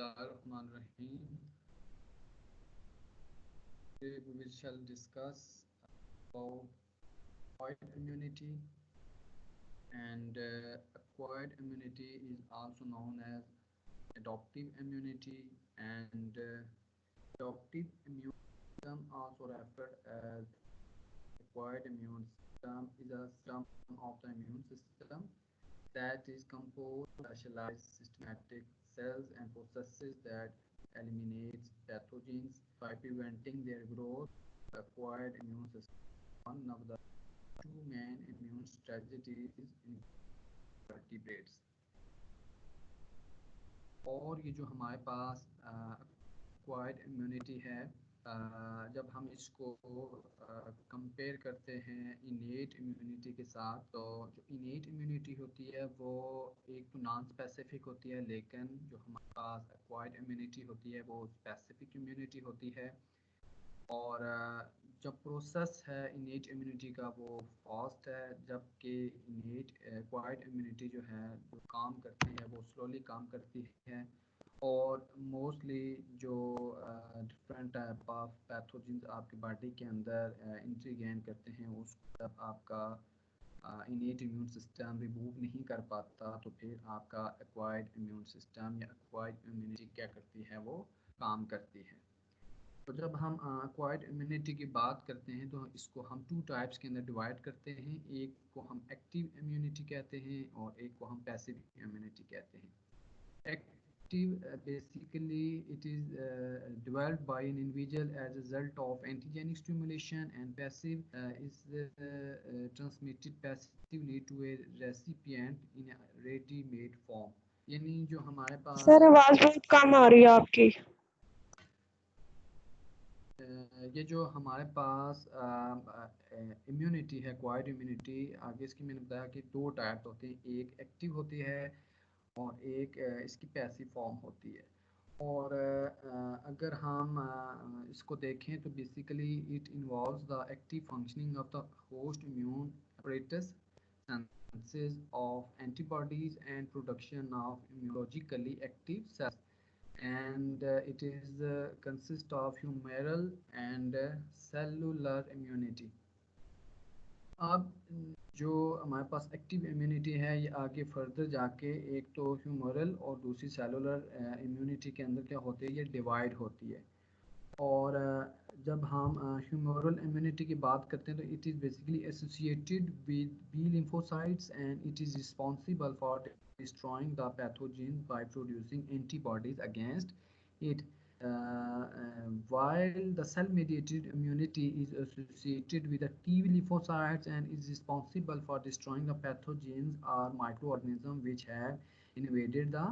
Bismillahirrahmanirrahim. Today we shall discuss about acquired immunity, and acquired immunity is also known as adaptive immunity, and adaptive immune system, also referred as acquired immune system, is a system of the immune system that is composed of specialized systematic cells and processes that eliminate pathogens by preventing their growth. The acquired immune system is one of the two main immune strategies in vertebrates. और ये जो हमारे पास acquired immunity है, जब हम इसको compare करते हैं इनेट इम्यूनिटी के साथ, तो जो इनेट इम्यूनिटी होती है वो एक तो नॉन स्पेसिफिक होती है, लेकिन जो हमारे पास एक्वायर्ड इम्यूनिटी होती है वो स्पेसिफिक इम्यूनिटी होती है। और जब प्रोसेस है इनेट इम्यूनिटी का वो फास्ट है, जबकि इनेट एक्वायर्ड इम्यूनिटी जो है जो काम करती है वो स्लोली काम करती है। और मोस्टली जो डिफरेंट टाइप ऑफ पैथोजेंस आपकी बॉडी के अंदर एंट्री गेन करते हैं, उसको जब आपका इनेट इम्यून सिस्टम रिमूव नहीं कर पाता, तो फिर आपका एक्वायर्ड इम्यून सिस्टम या एक्वायर्ड इम्यूनिटी क्या करती है, वो काम करती है। तो जब हम एक्वायर्ड इम्यूनिटी की बात करते हैं तो इसको हम टू टाइप्स के अंदर डिवाइड करते हैं। एक को हम एक्टिव इम्यूनिटी कहते हैं और एक को हम पैसिव इम्यूनिटी कहते हैं। Active basically it is developed by an individual as a result of antigenic stimulation, and passive is transmitted passively to a recipient in a ready-made form। यानी जो हमारे पास सर आवाज बहुत कम आ रही है आपकी। ये जो हमारे पास इम्यूनिटी है, एक्वायर्ड इम्यूनिटी, आगे इसकी मैंने बताया कि दो टाइप होते हैं, एक एक्टिव होती है और एक इसकी पैसिव फॉर्म होती है। और अगर हम इसको देखें तो basically it involves the active functioning of the host immune apparatus, synthesis of antibodies and production of immunologically active cells, and it is consist of humoral and cellular immunity। अब जो हमारे पास एक्टिव इम्यूनिटी है ये आगे further जाके एक तो humoral और दूसरी सेलुलर इम्यूनिटी के अंदर क्या होती है, ये डिवाइड होती है। और जब हम ह्यूमरल इम्यूनिटी की बात करते हैं तो it is basically associated with B lymphocytes and it is responsible for destroying the pathogen by producing antibodies against it, while the cell-mediated immunity is associated with the T lymphocytes and is responsible for destroying the pathogens or microorganisms which have invaded the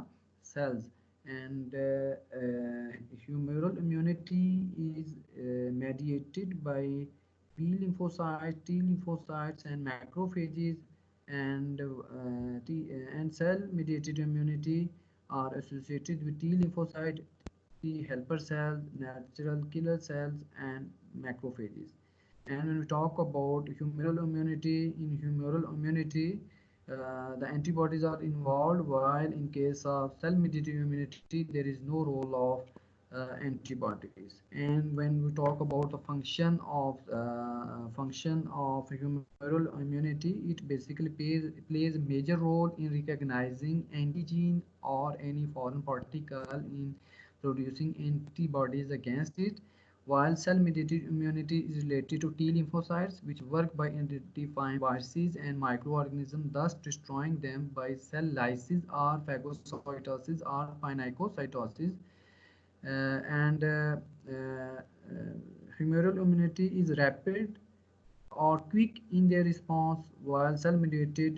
cells. And humoral immunity is mediated by B lymphocytes, T lymphocytes, and macrophages, and cell-mediated immunity are associated with T lymphocyte, T helper cells, natural killer cells, and macrophages. And when we talk about humoral immunity, in humoral immunity, the antibodies are involved, while in case of cell-mediated immunity, there is no role of antibodies. And when we talk about the function of humoral immunity, it basically plays a major role in recognizing antigen or any foreign particle in producing antibodies against it, while cell-mediated immunity is related to T lymphocytes, which work by identifying viruses and microorganisms, thus destroying them by cell lysis or phagocytosis or phagocytosis. And humoral immunity is rapid or quick in their response, while cell-mediated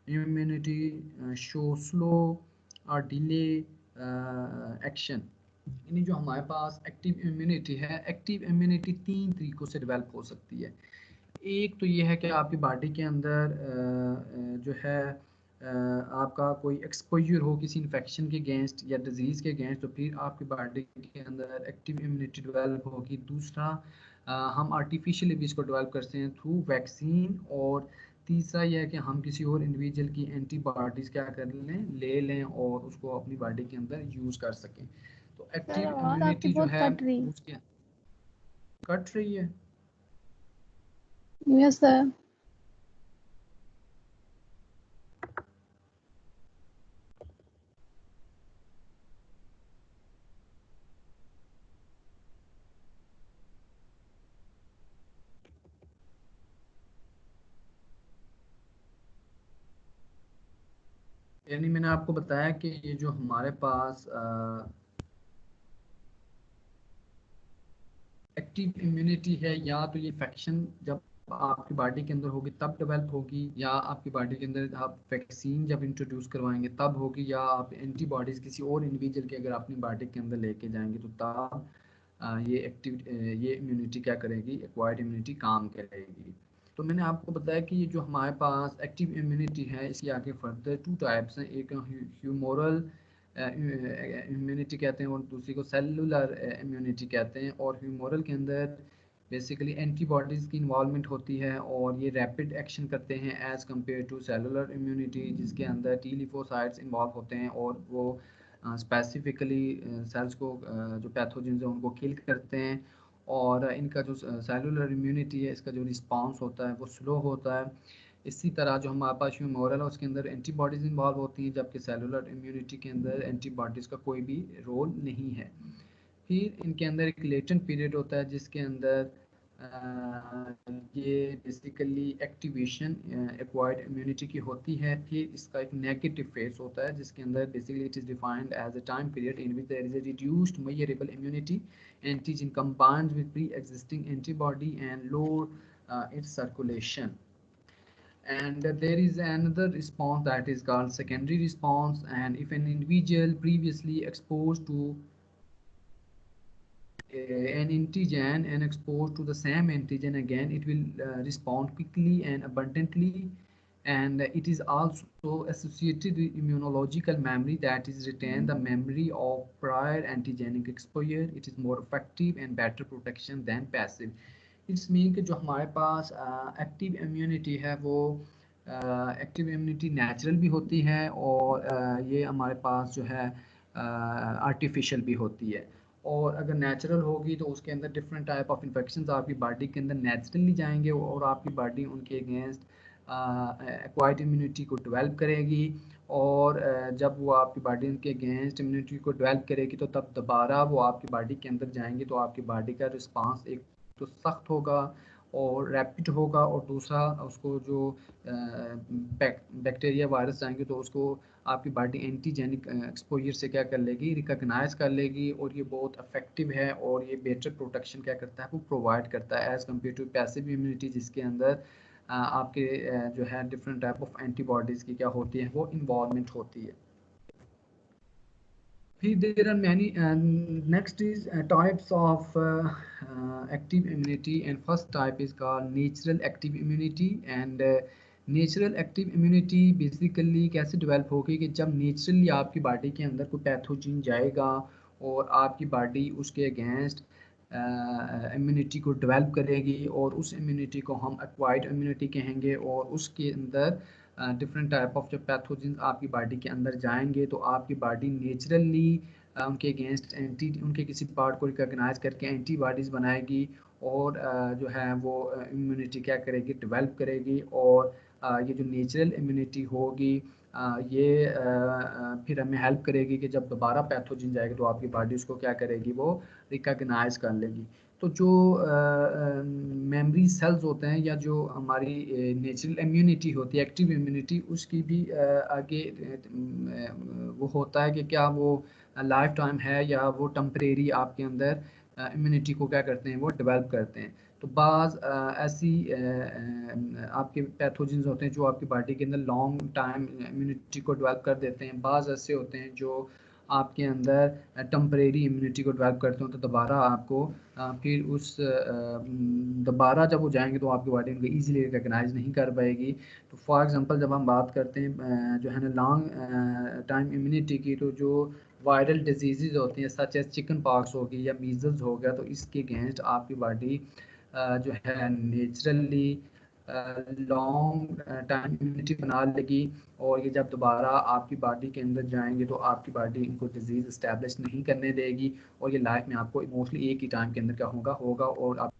immunity shows slow or delay action. यानी जो हमारे पास active immunity है, active immunity तीन तरीक़ों से develop हो सकती है। एक तो ये है कि आपकी बॉडी के अंदर जो है आपका कोई एक्सपोजर हो किसी इन्फेक्शन के अगेंस्ट या डिजीज़ के अगेंस्ट, तो फिर आपकी बॉडी के अंदर एक्टिव इम्यूनिटी डेवलप होगी। दूसरा हम आर्टिफिशियली भी इसको डेवलप करते हैं थ्रू वैक्सीन, और तीसरा यह है कि हम किसी और इंडिविजुअल की एंटीबॉडीज़ क्या कर ले लें और उसको अपनी बॉडी के अंदर यूज़ कर सकें। तो सर एक्टिव आवाज आपकी इम्यूनिटी जो बहुत है कट रही। उसके कट रही है। Yes sir. यानी मैंने आपको बताया कि ये जो हमारे पास एक्टिव इम्यूनिटी है, या तो ये इन्फेक्शन जब आपकी बॉडी के अंदर होगी तब डेवलप होगी, या आपकी बॉडी के अंदर आप वैक्सीन जब इंट्रोड्यूस करवाएंगे तब होगी, या आप एंटीबॉडीज़ किसी और इंडिविजुअल के अगर अपनी बॉडी के अंदर लेके जाएंगे तो तब ये इम्यूनिटी क्या करेगी, एक्वायर्ड इम्यूनिटी काम करेगी। तो मैंने आपको बताया कि ये जो हमारे पास एक्टिव इम्यूनिटी है इसकी आगे फर्दर टू टाइप्स हैं। एक ह्यूमोरल इम्यूनिटी कहते हैं और दूसरी को सेलुलर इम्यूनिटी कहते हैं। और ह्यूमोरल के अंदर बेसिकली एंटीबॉडीज़ की इन्वॉल्वमेंट होती है और ये रैपिड एक्शन करते हैं as compared to cellular immunity, जिसके अंदर टी लिम्फोसाइट्स इन्वॉल्व होते हैं और वो स्पेसिफिकली सेल्स को जो पैथोजेंस हैं उनको किल करते हैं। और इनका जो सेलुलर इम्यूनिटी है इसका जो रिस्पांस होता है वो स्लो होता है। इसी तरह जो हमारे पास ह्यूमोरल है उसके अंदर एंटीबॉडीज़ इन्वॉल्व होती हैं, जबकि सेलुलर इम्यूनिटी के अंदर एंटीबॉडीज़ का कोई भी रोल नहीं है। फिर इनके अंदर एक लेटेंट पीरियड होता है जिसके अंदर ये बेसिकली एक्टिवेशन एक्वायर्ड इम्यूनिटी की होती है। फिर इसका एक नेगेटिव फेज होता है जिसके अंदर basically it is defined as a time period in which there is a reduced measurable immunity antigen combined with pre-existing antibody and lower its circulation. And there is another response that is called secondary response, and if an individual previously exposed to an antigen and exposed to the same antigen again, it will respond quickly and abundantly. And it is also associated with immunological memory, that is retain the memory of prior antigenic exposure. It is more effective and better protection than passive. It's mean कि जो हमारे पास active immunity है वो active immunity natural भी होती है और ये हमारे पास जो है आर्टिफिशियल भी होती है। और अगर नेचुरल होगी तो उसके अंदर डिफरेंट टाइप ऑफ इन्फेक्शन आपकी बॉडी के अंदर नेचुरली जाएंगे और आपकी बॉडी उनके अगेंस्ट एक्वायर्ड इम्यूनिटी को डेवलप करेगी। और जब वो आपकी बॉडी उनके अगेंस्ट इम्यूनिटी को डेवलप करेगी तो तब दोबारा वो आपकी बॉडी के अंदर जाएंगे तो आपकी बॉडी का रिस्पांस एक तो सख्त होगा और रैपिड होगा, और दूसरा उसको जो बैक्टीरिया वायरस आएंगे तो उसको आपकी बॉडी एंटीजेनिक एक्सपोजर से क्या कर लेगी, रिकॉग्नाइज कर लेगी। और ये बहुत इफेक्टिव है और ये बेटर प्रोटेक्शन क्या करता है वो प्रोवाइड करता है as compared to passive immunity, जिसके अंदर आपके जो है डिफरेंट टाइप ऑफ एंटीबॉडीज़ की क्या होती है वो इन्वॉल्वमेंट होती है। There are many, and next is types of active immunity, and first type is called natural active immunity. And natural active immunity basically कैसे डेवलप होगी कि जब नेचुरली आपकी बॉडी के अंदर कोई पैथोजन जाएगा और आपकी बॉडी उसके अगेंस्ट इम्यूनिटी को डेवलप करेगी और उस इम्यूनिटी को हम एक्वायर्ड इम्यूनिटी कहेंगे। और उसके अंदर डिफरेंट टाइप ऑफ जो पैथोजन आपकी बॉडी के अंदर जाएंगे तो आपकी बॉडी नेचुरली उनके अगेंस्ट उनके किसी पार्ट को रिकॉग्नाइज करके एंटीबॉडीज़ बनाएगी और जो है वो इम्यूनिटी क्या करेगी, डेवलप करेगी। और ये जो नेचुरल इम्यूनिटी होगी ये फिर हमें हेल्प करेगी कि जब दोबारा पैथोजन जाएगा तो आपकी बॉडी उसको क्या करेगी, वो रिकॉग्नाइज कर लेगी। तो जो मेमोरी सेल्स होते हैं या जो हमारी नेचुरल इम्यूनिटी होती है, एक्टिव इम्यूनिटी, उसकी भी आगे वो होता है कि क्या वो लाइफ टाइम है या वो टेम्परेरी आपके अंदर इम्यूनिटी को क्या करते हैं वो डेवलप करते हैं। तो बाज़ ऐसी आपके पैथोजेंस होते हैं जो आपकी बॉडी के अंदर लॉन्ग टाइम इम्यूनिटी को डेवलप कर देते हैं। बाज़ ऐसे होते हैं जो आपके अंदर टेम्परेरी इम्यूनिटी को डेवलप करते हो तो दोबारा आपको फिर उस दोबारा जब वो जाएंगे तो आपकी बॉडी उनको ईजिली रिकॉग्नाइज नहीं कर पाएगी। तो फॉर एग्जांपल जब हम बात करते हैं जो है ना लॉन्ग टाइम इम्यूनिटी की, तो जो वायरल डिजीज़ होती हैं सच एज चिकन पॉक्स हो गई या मीजल्स हो गया, तो इसके अगेंस्ट आपकी बॉडी जो है नेचुरली लॉन्ग टाइम इम्यूनिटी बना लेगी, और ये जब दोबारा आपकी बॉडी के अंदर जाएंगे तो आपकी बॉडी इनको डिजीज़ इस्टेब्लिश नहीं करने देगी, और ये लाइफ में आपको मोस्टली एक ही टाइम के अंदर क्या होगा होगा और आप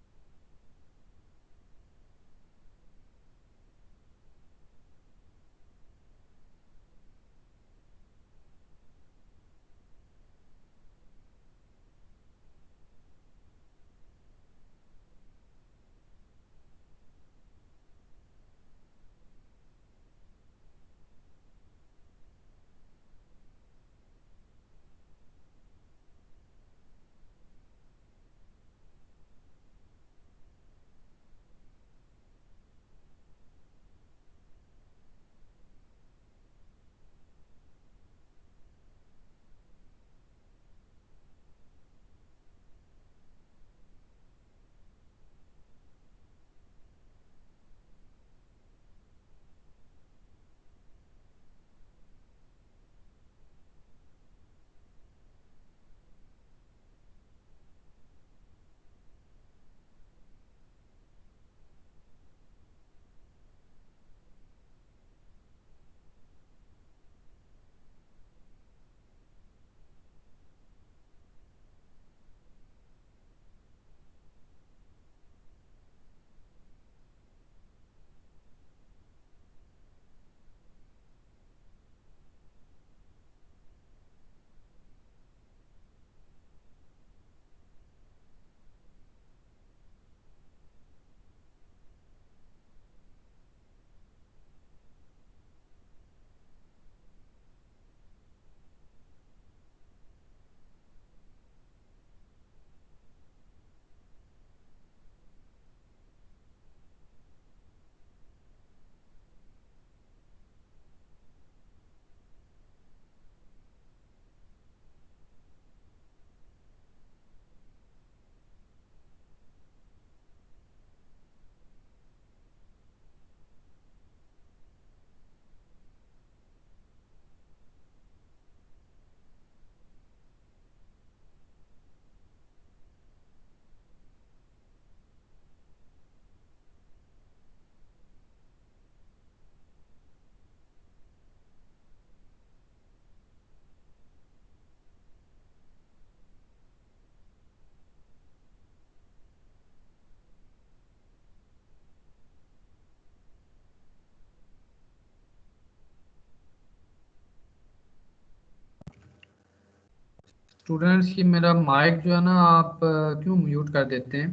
स्टूडेंट्स की मेरा माइक जो है ना आप क्यों म्यूट कर देते हैं?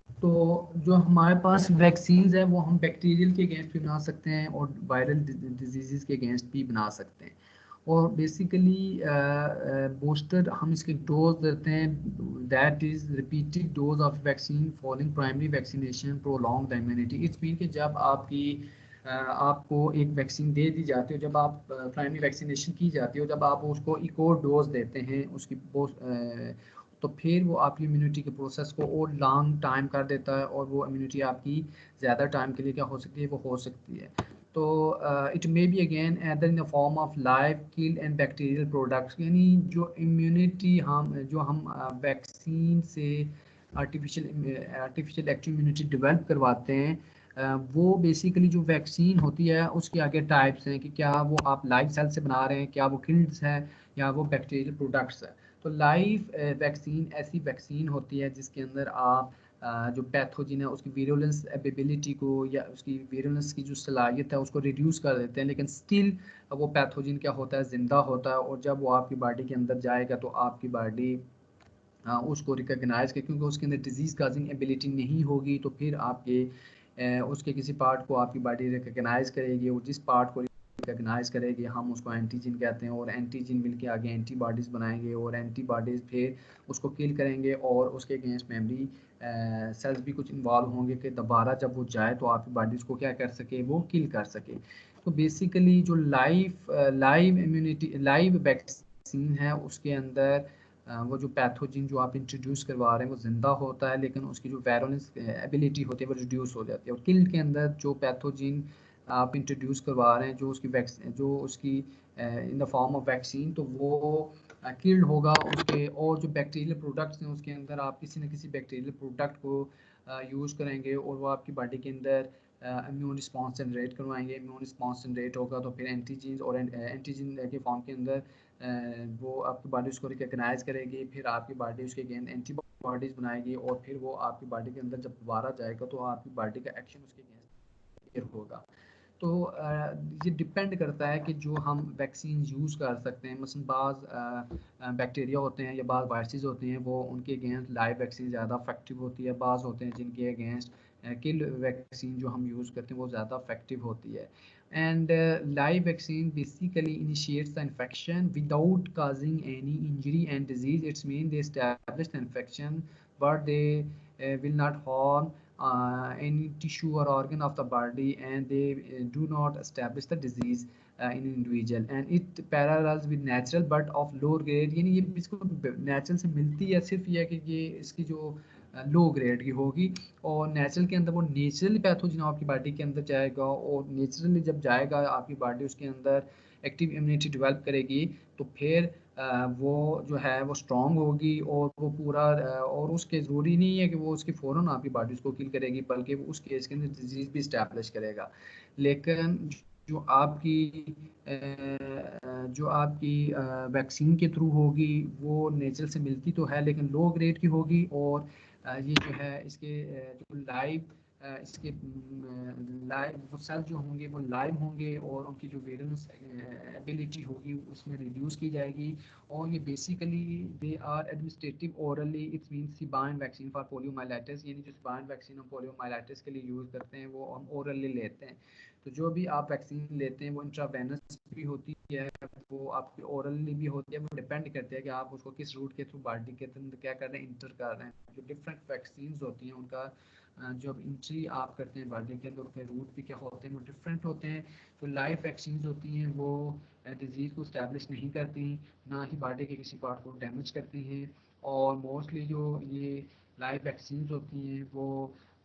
तो जो हमारे पास वैक्सीन्स है वो हम बैक्टीरियल के अगेंस्ट भी बना सकते हैं और वायरल डिजीज़ के अगेंस्ट भी बना सकते हैं। और बेसिकली बूस्टर हम इसके डोज देते हैं, that is repeated dose of vaccine following primary vaccination prolong the immunity. It's mean कि जब आपको एक वैक्सीन दे दी जाती है, जब आप प्राइमरी वैक्सीनेशन की जाती है, जब आप उसको एक और डोज देते हैं उसकी तो फिर वो आपकी इम्यूनिटी के प्रोसेस को और लॉन्ग टाइम कर देता है, और वो इम्यूनिटी आपकी ज़्यादा टाइम के लिए क्या हो सकती है, वो हो सकती है। तो it may be again either in the form of live kill and bacterial products, यानी जो इम्यूनिटी हम वैक्सीन से आर्टिफिशियल एक्टिव इम्यूनिटी डेवलप करवाते हैं, वो बेसिकली जो वैक्सीन होती है उसके आगे टाइप्स हैं कि क्या वो आप लाइव सेल से बना रहे हैं, क्या वो किल्ड्स हैं, या वो बैक्टीरियल प्रोडक्ट्स है। तो लाइव वैक्सीन ऐसी वैक्सीन होती है जिसके अंदर आप जो पैथोजन है उसकी वीरुलेंस एबिलिटी को या उसकी वीरुलेंस की जो सलाहियत है उसको रिड्यूस कर देते हैं, लेकिन स्टिल वो पैथोजन क्या होता है, ज़िंदा होता है, और जब वो आपकी बॉडी के अंदर जाएगा तो आपकी बॉडी उसको रिकग्नाइज कर, क्योंकि उसके अंदर डिजीज़ काजिंग एबिलिटी नहीं होगी तो फिर आपके उसके किसी पार्ट को आपकी बॉडी रिकग्नाइज करेगी, और जिस पार्ट को रिकग्नाइज करेगी हम उसको एंटीजन कहते हैं, और एंटीजन मिलके आगे एंटीबॉडीज़ बनाएंगे, और एंटीबॉडीज़ फिर उसको किल करेंगे, और उसके अगेंस्ट मेमोरी सेल्स भी कुछ इन्वॉल्व होंगे कि दोबारा जब वो जाए तो आपकी बॉडी उसको क्या कर सके, वो किल कर सके। तो बेसिकली जो लाइव इम्यूनिटी लाइव वैक्सीन है उसके अंदर वो जो पैथोजन जो आप इंट्रोड्यूस करवा रहे हैं वो ज़िंदा होता है, लेकिन उसकी जो वायरोलेंस एबिलिटी होती है वो रिड्यूस हो जाती है। और किल के अंदर जो पैथोजन आप इंट्रोड्यूस करवा रहे हैं जो उसकी वैक्सीन जो उसकी इन द फॉर्म ऑफ वैक्सीन, तो वो किल्ड होगा उसके। और जो बैक्टीरियल प्रोडक्ट्स हैं उसके अंदर आप किसी न किसी बैक्टीरियल प्रोडक्ट को यूज़ करेंगे और वो आपकी बॉडी के अंदर इम्यून रिस्पॉन्स जनरेट करवाएंगे। इम्यून रिस्पॉन्स जनरेट होगा तो फिर एंटीजीन्स और एंटीजन के फॉर्म के अंदर वो आपकी बॉडी उसको रिकग्नाइज करेगी, फिर आपकी बॉडी उसके अगेंस्ट एंटीबॉडीज़ बनाएगी और फिर वो आपकी बॉडी के अंदर जब दोबारा जाएगा तो आपकी बॉडी का एक्शन उसके अगेंस्ट होगा। तो ये डिपेंड करता है कि जो हम वैक्सीन यूज़ कर सकते हैं। मसलन बाज़ बैक्टीरिया होते हैं या बाज़ वायरसेस होते हैं, वो उनके अगेंस्ट लाइव वैक्सीन ज़्यादा इफेक्टिव होती है। बाज़ होते हैं जिनके अगेंस्ट किल वैक्सीन जो हम यूज़ करते हैं वो ज़्यादा इफेक्टिव होती है। And live vaccine basically initiates the infection without causing any injury and disease. It's mean they establish the infection but they will not harm any tissue or organ of the body, and they do not establish the disease in an individual, and it parallels with natural but of low grade। यानी ये इसको natural से मिलती है, सिर्फ ये है कि ये इसकी जो लो ग्रेड की होगी। और नेचुरल के अंदर वो नेचुरली पैथोजन आपकी बॉडी के अंदर जाएगा, और नेचुरली जब जाएगा आपकी बॉडी उसके अंदर एक्टिव इम्यूनिटी डेवलप करेगी, तो फिर वो जो है वो स्ट्रांग होगी और वो पूरा और उसके ज़रूरी नहीं है कि वो उसकी फ़ौरन आपकी बॉडी उसको किल करेगी, बल्कि वो उस केस के अंदर डिजीज़ भी इस्टेब्लिश करेगा। लेकिन जो आपकी वैक्सीन के थ्रू होगी वो नेचर से मिलती तो है लेकिन लो ग्रेड की होगी। और ये जो है इसके जो लाइव इसके लाइव वो सेल जो होंगे वो लाइव होंगे और उनकी जो वेरेंस एबिलिटी होगी उसमें रिड्यूस की जाएगी। और ये basically they are administrative orally. It's mean Sabin vaccine for poliomyelitis, यानी जो सिबाइन वैक्सीन हम पोलियोमाइलाइटिस के लिए यूज़ करते हैं वो हम ओरली लेते हैं। तो जो भी आप वैक्सीन लेते हैं वो इंट्रावेनस भी होती है, वो आपकी ओरली भी होती है। वो डिपेंड करती है कि आप उसको किस रूट के थ्रू बॉडी के अंदर क्या कर रहे हैं, इंटर कर रहे हैं। जो डिफरेंट वैक्सीन होती हैं उनका जब एंट्री आप करते हैं बॉडी के अंदर उनके रूट भी क्या होते हैं वो डिफरेंट होते हैं। तो लाइव वैक्सीन होती हैं वो डिजीज़ को स्टैब्लिश नहीं करती, ना ही बॉडी के किसी पार्ट को डैमेज करती हैं। और मोस्टली जो ये लाइव वैक्सीन होती हैं वो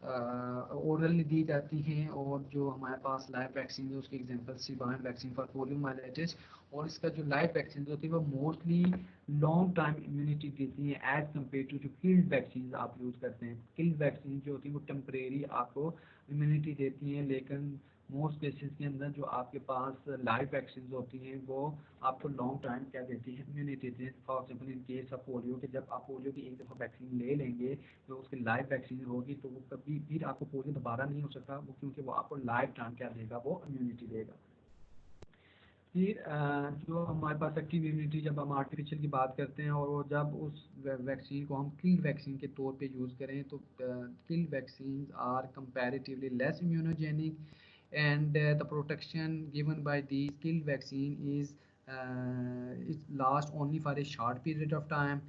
ओरली दी जाती हैं। और जो हमारे पास लाइव वैक्सीन है उसकी एग्जांपल सिबाइन वैक्सीन फॉर पोलियोमाइलाइटिस। और इसका जो लाइव वैक्सीन होती है वो मोस्टली लॉन्ग टाइम इम्यूनिटी देती हैं एज कम्पेयर टू जो किल्ड वैक्सीन आप यूज़ करते हैं। किल्ड वैक्सीन जो होती है वो टेम्परेरी आपको इम्यूनिटी देती हैं, लेकिन मोस्ट केसेस के अंदर जो आपके पास लाइव वैक्सीन होती हैं वो आपको लॉन्ग टाइम क्या देती है, इम्यूनिटी देती है। For example in case of polio के जब आप पोलियो की एक दफ़ा वैक्सीन ले लेंगे तो उसकी लाइव वैक्सीन होगी तो वो कभी फिर आपको पोलियो दोबारा नहीं हो सकता, वो क्योंकि वो आपको लाइफ टाइम क्या देगा, वो इम्यूनिटी देगा। फिर जो हमारे पास एक्टिव इम्यूनिटी जब हम आर्टिफिशियल की बात करते हैं और वो जब उस वैक्सीन को हम किल्ड वैक्सीन के तौर पे यूज़ करें तो killed vaccine are comparatively less immunogenic, and the protection given by these killed vaccine is it lasts only for a short period of time,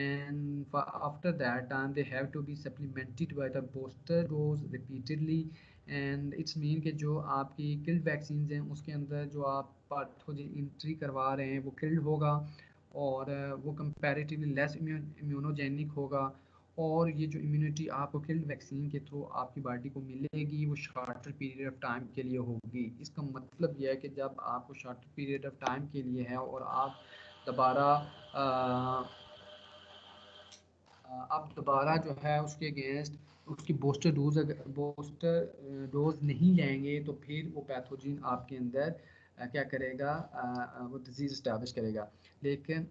and after that time they have to be supplemented by the booster dose repeatedly। And it's mean कि जो आपकी killed vaccine हैं उसके अंदर जो आप pathogen entry करवा रहे हैं वो किल्ड होगा, और वो कंपैरेटिवली लेस इम्यूनोजेनिक होगा। और ये जो इम्यूनिटी आपको किल्ड वैक्सीन के थ्रू आपकी बॉडी को मिलेगी वो शॉर्टर पीरियड ऑफ टाइम के लिए होगी। इसका मतलब यह है कि जब आपको शॉर्टर पीरियड ऑफ टाइम के लिए है और आप दोबारा अब दोबारा जो है उसके अगेंस्ट उसकी बूस्टर डोज नहीं लेंगे तो फिर वो पैथोजन आपके अंदर क्या करेगा, वो डिजीज़ इस्टेब्लिश करेगा। लेकिन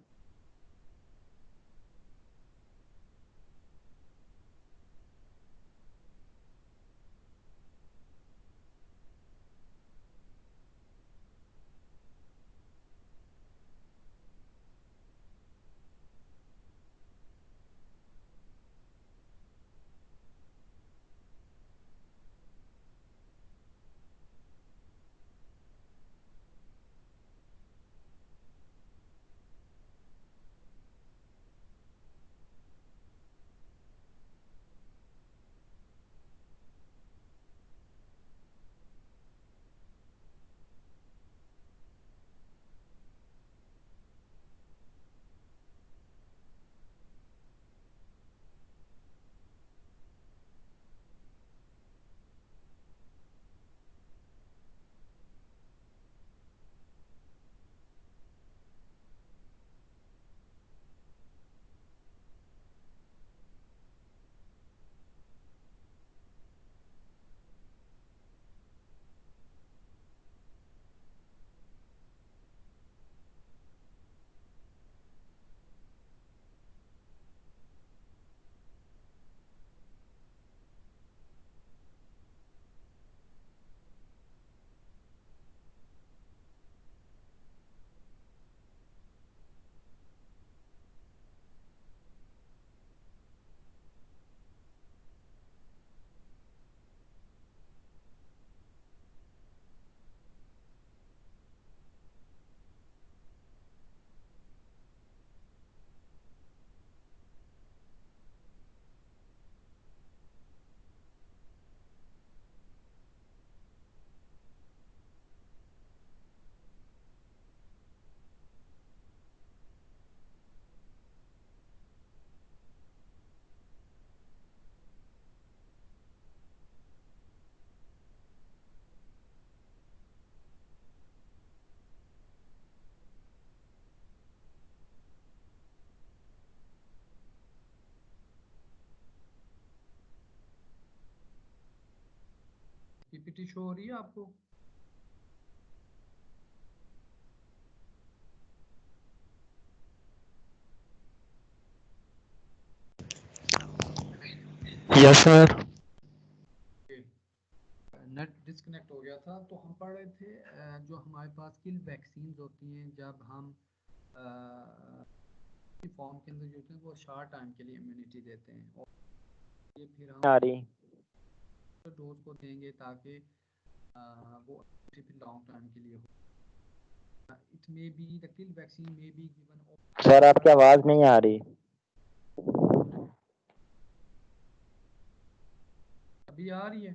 पीपीटी शो हो रही है आपको? Yes sir. नेट डिस्कनेक्ट हो गया था। तो हम पढ़ रहे थे जो हमारे पास किल वैक्सीन होती हैं, जब हम फॉर्म के अंदर जो होते हैं वो शॉर्ट टाइम के लिए इम्यूनिटी देते हैं, और ये फिर हम आ रही। डोज को देंगे ताकि वो फिर लॉन्ग टाइम के लिए हो। It may be the kill vaccine may be sir आपकी गिवन। आवाज नहीं आ रही। अभी आ रही है?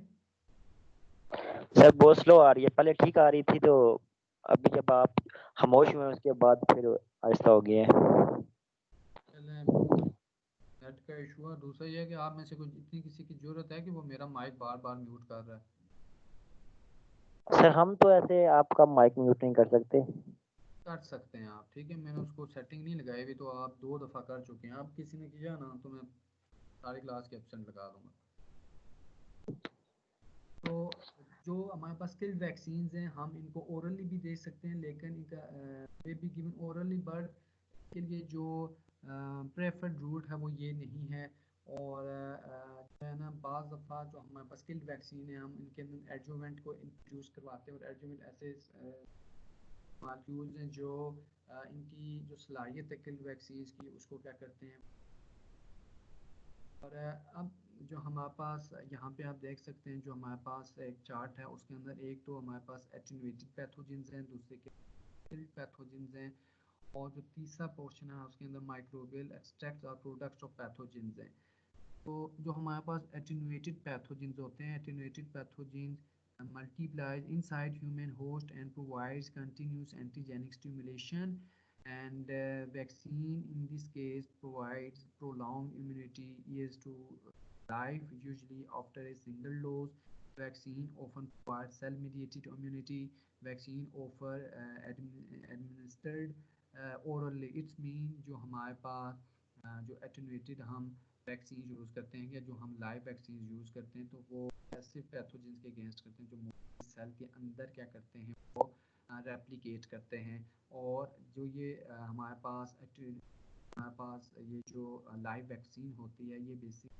सर बहुत स्लो आ रही है, पहले ठीक आ रही थी तो अभी जब आप खामोश हुए उसके बाद फिर आहिस्ता हो गई है। चलें, नेट का इशू है। दूसरा ये है कि आप में से कुछ इतनी किसी की जरूरत है कि वो मेरा माइक बार बार म्यूट कर रहा है? सर हम तो ऐसे आपका माइक म्यूट नहीं कर सकते। कर सकते हैं आप, ठीक है। मैंने उसको सेटिंग नहीं लगाई अभी, तो आप 2 दफ़ा कर चुके हैं। आप किसी ने किया ना तो मैं सारी क्लास के एब्सेंट लगा दूंगा। तो जो हमारे पास स्किल्ड वैक्सीन हैं, हम इनको ओरली भी दे सकते हैं, लेकिन इनका may be given orally, but के लिए जो प्रेफर्ड रूट है वो ये नहीं है। और जो है ना, बाज़ दफ़ा जो हमारे पास स्किल्ड वैक्सीन है, हम इनके अंदर एडजुवेंट को इंट्रोड्यूस करवाते हैं, और एडजुवेंट ऐसे मालिक्यूल्स हैं जो इनकी जो सलाहियत है किल्ड वैक्सीन की, उसको क्या करते हैं। और अब जो हमारे पास यहाँ पे आप देख सकते हैं, जो हमारे पास एक चार्ट है उसके अंदर एक तो हमारे पास एटेन्यूएटेड पैथोजेंस हैं, दूसरे के किल्ड पैथोजेंस हैं, और जो तीसरा पोर्शन है उसके अंदर माइक्रोबियल एक्सट्रैक्ट्स और प्रोडक्ट्स ऑफ पैथोजेंस हैं। तो जो हमारे पास एटेन्यूएटेड पैथोजेंस होते हैं, attenuated pathogens multiplies inside human host and provides continuous antigenic stimulation, and vaccine in this case provides prolonged immunity years to life, usually after a single dose. Vaccine often provides cell mediated immunity. Vaccine offer administered orally. It's mean जो हमारे पास जो attenuated हम vaccine use करते हैं, या जो हम live vaccine use करते हैं, तो वो ऐसे पैथोजेंस के अगेंस्ट करते हैं जो सेल के अंदर क्या करते हैं, वो रेप्लिकेट करते हैं। और जो ये हमारे पास ये जो लाइव वैक्सीन होती है, ये बेसिक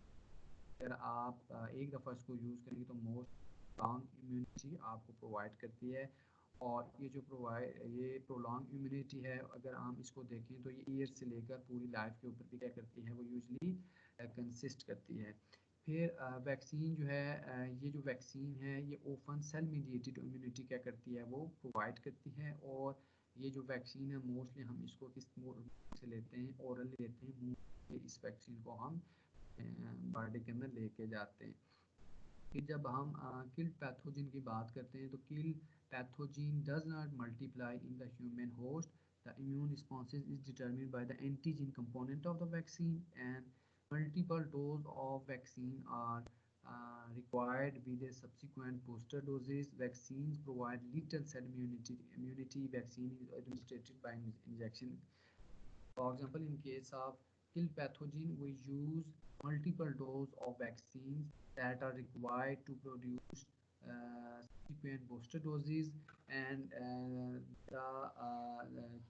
अगर आप एक दफ़ा इसको यूज़ करेंगे तो मोस्ट लॉन्ग इम्यूनिटी आपको प्रोवाइड करती है। और ये प्रोलॉन्ग इम्यूनिटी है, अगर हम इसको देखें तो ये ईयर से लेकर पूरी लाइफ के ऊपर भी क्या करती है, वो यूजली कंसिस्ट करती है। फिर वैक्सीन जो है, ये जो वैक्सीन है ये ओपन सेल मीडिएटेड इम्यूनिटी क्या करती है, वो प्रोवाइड करती है। और ये जो वैक्सीन है मोस्टली हम इसको किस से लेते हैं, ओरल लेते हैं, मुंह से इस वैक्सीन को हम बॉडी के अंदर लेके जाते हैं। फिर जब हम किल पैथोजन की बात करते हैं, तो kill pathogen does not multiply in the human host. The immune response is determined by the antigen component of the vaccine, and multiple dose of vaccine are required with a subsequent booster doses. Vaccines provide little cell immunity. Vaccine is administered by injection. For example, in case of kill pathogen, we use multiple dose of vaccines that are required to produce subsequent booster doses. And the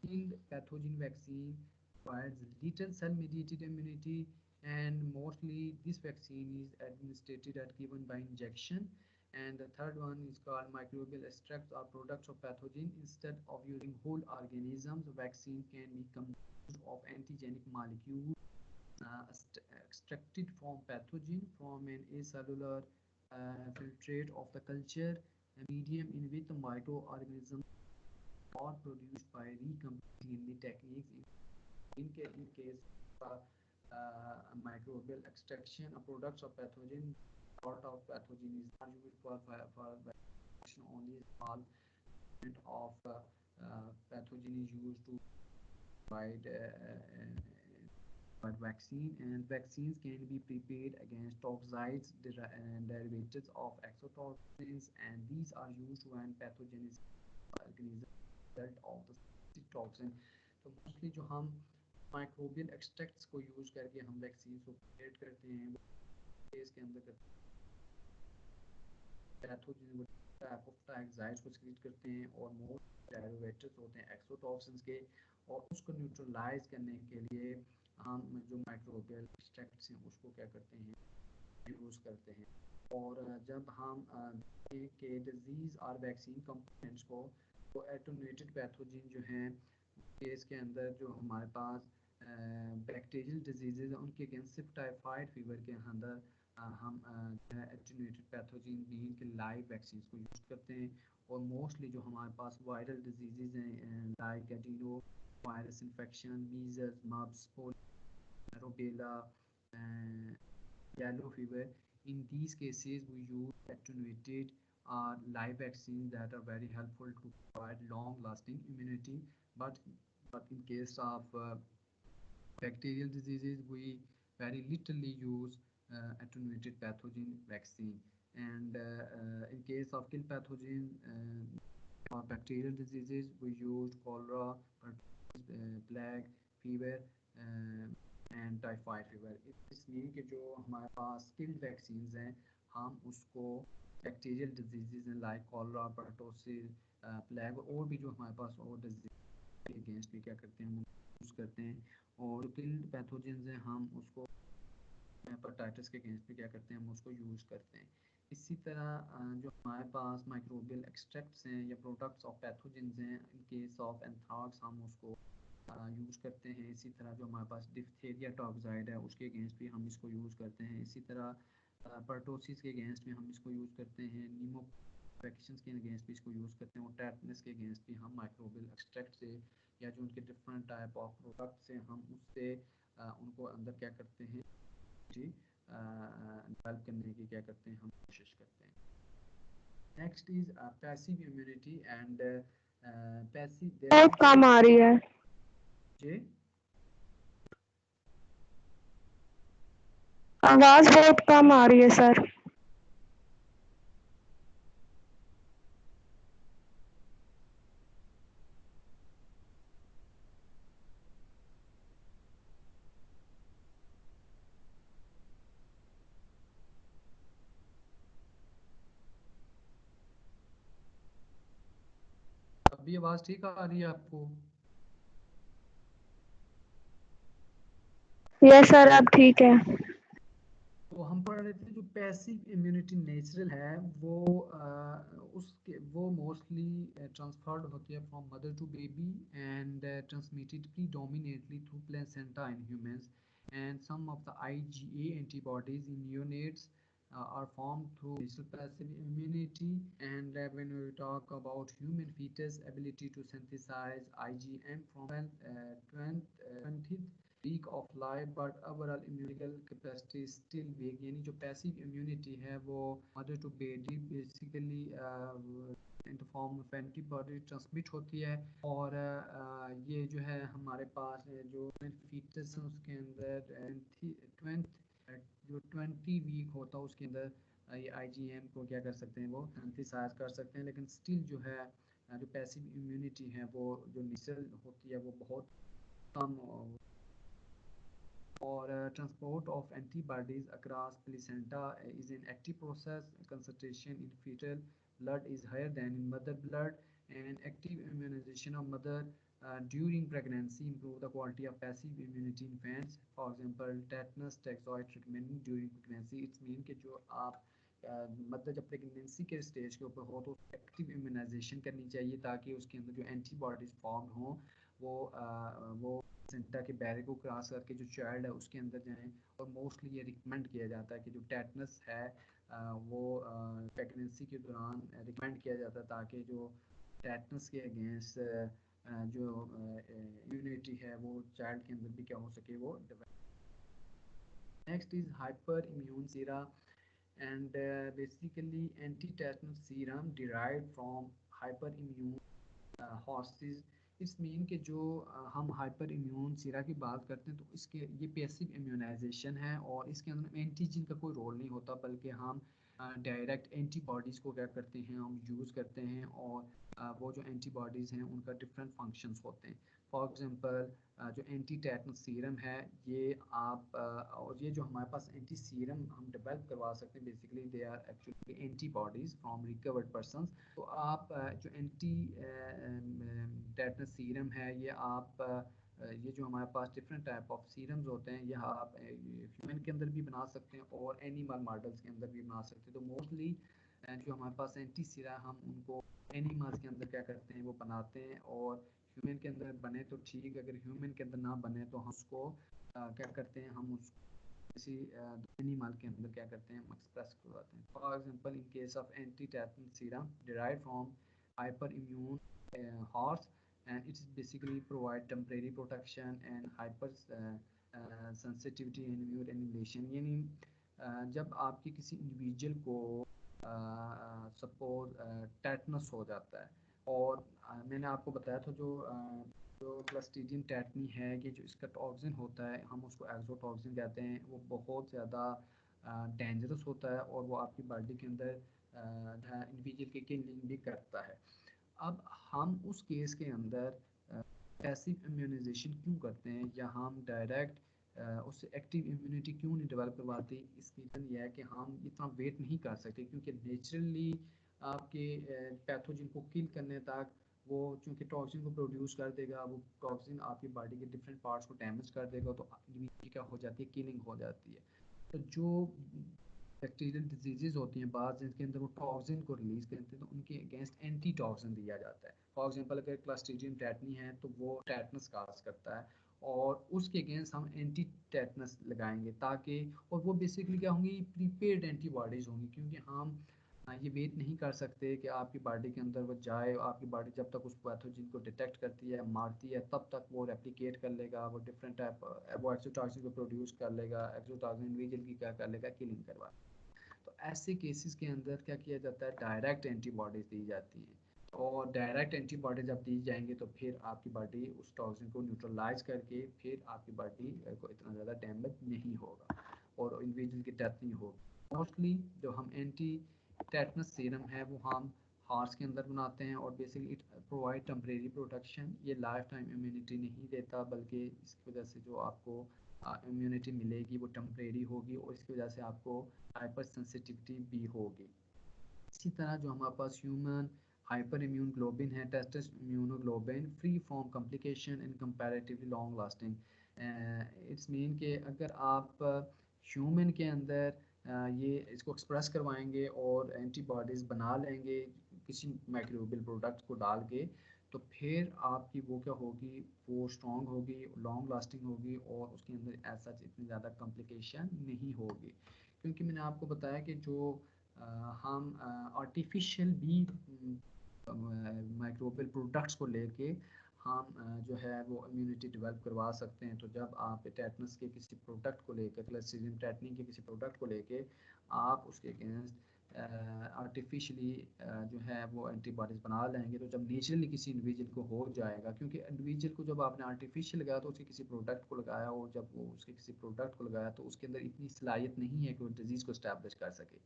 killed pathogen vaccine provides little cell-mediated immunity, and mostly this vaccine is administered or given by injection. And the third one is called microbial extracts or products of pathogen. Instead of using whole organisms, vaccine can be of antigenic molecule extracted from pathogen from an acellular filtrate of the culture medium in which the microorganisms are produced by recombination techniques. In case of microbial extraction of products of pathogen, part of pathogen is not used for vaccination. Only a small amount of pathogen is used to provide but vaccine, and vaccines can be prepared against toxins and derivatives of exotoxins, and these are used when pathogens organism result of the toxin. तो mostly जो हम microbial extracts को use करके हम vaccine को create करते हैं, वो केस के अंदर करते पैथोजन टाइप ऑफ टाइक्साइड्स को सिक्रीट करते हैं और मोस्ट डेरिवेटिव्स होते हैं एक्सोटॉक्सिन्स के, और उसको न्यूट्रलाइज करने के लिए हम जो माइक्रोबियल एक्सट्रैक्ट्स हैं उसको क्या करते हैं, यूज़ करते हैं। और जब हम के डिजीज़ और वैक्सीन कंपोनेंट्स को, तो एटोन्यूएटेड पैथोजन जो हैं केस के अंदर जो हमारे पास बैक्टीरियल डिजीज़ हैं उनके अगेंस्ट सिर्फ टाइफाइड फीवर के अंदर हम एटोन्यूएटेड पैथोजन बीन के लाइव वैक्सीन को यूज़ करते हैं। और मोस्टली जो हमारे पास वायरल डिजीज़ हैं like adeno virus infection, measles, mumps, polio, rubella, yellow fever. In these cases, we use attenuated live vaccines that are very helpful to provide long-lasting immunity. But in case of bacterial diseases, we very little use attenuated pathogen vaccine. And in case of kill pathogen or bacterial diseases, we use cholera, plague, fever, and typhoid fever. इसलिए कि जो हमारे पास skilled vaccine हैं हम उसको bacterial disease हैं like cholera, परटोसिस, plague और भी जो हमारे पास और डिजीज के अगेंस्ट भी क्या करते हैं हम यूज़ करते हैं। और स्किल्ड पैथोजेंस हैं हम उसको हेपेटाइटिस के अगेंस्ट भी क्या करते हैं हम उसको यूज़ करते हैं। इसी तरह जो हमारे पास माइक्रोबियल एक्सट्रैक्ट्स हैं या प्रोडक्ट्स ऑफ पैथोजेंस हैं, इन केस ऑफ एंथ्राक्स हम उसको यूज़ करते हैं। इसी तरह जो हमारे पास डिफ्थेरिया टॉक्साइड है उसके अगेंस्ट भी हम इसको यूज़ करते हैं। इसी तरह परटोसिस के अगेंस्ट भी हम इसको यूज़ करते हैं। नीमोफेक्शन के अगेंस्ट भी इसको यूज़ करते हैं। और टेटनस के अगेंस्ट भी हम माइक्रोबियल एक्सट्रैक्ट से या जो उनके डिफरेंट टाइप ऑफ प्रोडक्ट्स हैं हम उससे उनको अंदर क्या करते हैं जी डेवलप करने की क्या करते हैं हम कोशिश करते हैं। Next is passive immunity and passive बहुत कम आ रही है, जी आवाज बहुत कम आ रही है सर। अभी आवाज़ ठीक आ रही है आपको? यस सर अब ठीक है। तो हम पढ़ रहे थे जो पैसिव इम्यूनिटी नेचुरल है वो उसके वो मोस्टली ट्रांसफर्ड होती है from mother to baby and transmitted predominantly through placenta in humans and some of the IgA antibodies in units are formed through natural passive immunity. And when we talk about human fetus ability to synthesize IgM from 20th week of life, but overall immunity capacity is still weak। यानी जो passive immunity है वो mother to baby basically in the form of antibody transmit होती है। और ये जो है हमारे पास जो फीटस है उसके अंदर जो 20 वीक होता है उसके अंदर ये IgM को क्या कर सकते हैं वो सिंथेसाइज कर सकते हैं। लेकिन स्टिल जो है जो पैसिव इम्यूनिटी है वो जो नेचुरल होती है वो बहुत कम। और transport of antibodies across placenta is an active process। Concentration in fetal blood is higher than in mother blood, and active immunization of mother during pregnancy improve the quality of passive immunity in infants। For example, tetanus toxoid treatment during pregnancy। It's mean कि जो आप मतलब जब pregnancy के stage के ऊपर हो तो एक्टिव इम्यूनाइजेशन करनी चाहिए ताकि उसके अंदर जो एंटीबॉडीज फॉर्म हो वो प्लेसेंटा के बैरियर को क्रॉस करके जो चाइल्ड है उसके अंदर जाएं। और मोस्टली ये रिकमेंड किया जाता है कि जो टेटनस है वो प्रेगनेंसी के दौरान रिकमेंड किया जाता है ताकि जो टेटनस के अगेंस्ट जो इम्यूनिटी है वो चाइल्ड के अंदर भी क्या हो सके वो develop. Next is hyper immune Sira and basically anti-tetanus serum derived from hyperimmune horses। इस मीन के जो हम हाइपर इम्यून सीरा की बात करते हैं तो इसके ये पैसिव इम्यूनाइजेशन है और इसके अंदर एंटीजन का कोई रोल नहीं होता बल्कि हम डायरेक्ट एंटीबॉडीज़ को क्या करते हैं हम यूज़ करते हैं। और वो जो एंटीबॉडीज़ हैं उनका डिफरेंट फंक्शंस होते हैं। फॉर एग्जांपल जो एंटी टेटनस सीरम है ये आप और ये जो हमारे पास एंटी सीरम हम डेवलप करवा सकते हैं, basically they are actually antibodies from recovered person. तो आप जो एंटी टेटनस सीरम है ये आप ये जो हमारे पास डिफरेंट टाइप ऑफ सीरम्स होते हैं यह आप ह्यूमन के अंदर भी बना सकते हैं और एनिमल मॉडल्स के अंदर भी बना सकते हैं। तो मोस्टली जो हमारे पास एंटी सीरा हम उनको एनिमल्स के अंदर क्या करते हैं वो बनाते हैं, और ह्यूमन के अंदर बने तो ठीक, अगर ह्यूमन के अंदर ना बने तो हम उसको क्या करते हैं, हम उसको किसी एनिमल के अंदर क्या करते हैं एक्सप्रेस करवाते हैं। For example in case of anti Teton serum derive from hyper immune horse and it is basically provide temporary protection and hyper sensitivity and immune annihilation। यानी जब आपके किसी इंडिविजुअल को सपोज टेटनस हो जाता है, और मैंने आपको बताया था जो क्लस्ट्रीडियम टेटनी है ये जो इसका टॉक्सिन होता है हम उसको एक्सोटॉक्सिन कहते हैं, वो बहुत ज़्यादा डेंजरस होता है और वो आपकी बॉडी के अंदर इंडिविजुअल की किलिंग भी करता है। अब हम उस केस के अंदर पैसिव इम्यूनाइजेशन क्यों करते हैं या हम डायरेक्ट उससे एक्टिव इम्यूनिटी क्यों नहीं डेवलप करवाते? इसकी रीज़न यह है कि हम इतना वेट नहीं कर सकते, क्योंकि नेचुरली आपके पैथोजन को किल करने तक वो चूँकि टॉक्सिन को प्रोड्यूस कर देगा, वो टॉक्सिन आपकी बॉडी के डिफरेंट पार्ट्स को डैमेज कर देगा, तो इंडिविजुअल क्या हो जाती है, किलिंग हो जाती है। तो जो बैक्टीरियल डिजीज़ होती हैं बाद जिनके अंदर वो टॉक्सिन को रिलीज़ करते हैं तो उनके अगेंस्ट एंटी टॉक्सिन दिया जाता है। फॉर एग्जांपल अगर क्लस्ट्रीडियम टेटनी है तो वो टेटनस काज करता है और उसके अगेंस्ट हम एंटी टेटनस लगाएंगे ताकि, और वो बेसिकली क्या होंगी, प्रीपेड एंटीबॉडीज़ होंगी, क्योंकि हम ये वेट नहीं कर सकते कि आपकी बॉडी के अंदर वो जाए, आपकी बॉडी जब तक उस पैथोजन को डिटेक्ट करती है मारती है तब तक वो रेप्लिकेट कर लेगा, वो डिफरेंट टाइप वो एक्सोटॉक्सिन को प्रोड्यूस कर लेगा, एक्सोटॉक्सिन इंडिविजुअल की क्या कर लेगा, किलिंग करवा। तो ऐसे केसेस के अंदर क्या किया जाता है, डायरेक्ट एंटीबॉडीज दी जाती हैं, और डायरेक्ट एंटीबॉडी जब दी जाएंगी तो फिर आपकी बॉडी उस टॉक्सिन को न्यूट्रलाइज करके फिर आपकी बॉडी को इतना ज़्यादा डैमेज नहीं होगा और इंडिविजुअल की डेथ नहीं होगी। मोस्टली जो हम एंटी टेटनस सीरम है वो हम हार्स के अंदर बनाते हैं और basically it provide temporary protection, ये लाइफ टाइम इम्यूनिटी नहीं देता, बल्कि इसकी वजह से जो आपको इम्यूनिटी मिलेगी वो टेम्परेरी होगी और इसकी वजह से आपको हाइपर सेंसिटिविटी भी होगी। इसी तरह जो हमारे पास ह्यूमन हाइपर इम्यून ग्लोबिन है, tests immunoglobin free from complication and comparatively long lasting. It's mean कि अगर आप ह्यूमन के अंदर ये इसको एक्सप्रेस करवाएंगे और एंटीबॉडीज़ बना लेंगे किसी माइक्रोबियल प्रोडक्ट को डाल के, तो फिर आपकी वो क्या होगी, वो स्ट्रॉन्ग होगी, लॉन्ग लास्टिंग होगी और उसके अंदर ऐसा इतनी ज़्यादा कॉम्प्लिकेशन नहीं होगी। क्योंकि मैंने आपको बताया कि जो हम आर्टिफिशियल भी माइक्रोबियल प्रोडक्ट्स को लेके हम जो है वो इम्यूनिटी डेवलप करवा सकते हैं। तो जब आप टेटनस के किसी प्रोडक्ट को लेकर, क्लस्ट्रीडियम टेटनी के किसी प्रोडक्ट को लेके आप उसके अगेंस्ट आर्टिफिशियली जो है वो एंटीबॉडीज़ बना लेंगे, तो जब नेचुरली किसी इंडिविजुअल को हो जाएगा, क्योंकि इंडिविजुअल को जब आपने आर्टिफिशियल लगाया तो उसके किसी प्रोडक्ट को लगाया, और जब वो उसके किसी प्रोडक्ट को लगाया तो उसके अंदर इतनी सलाहियत नहीं है कि वो डिजीज़ को इस्टेब्लिश कर सके।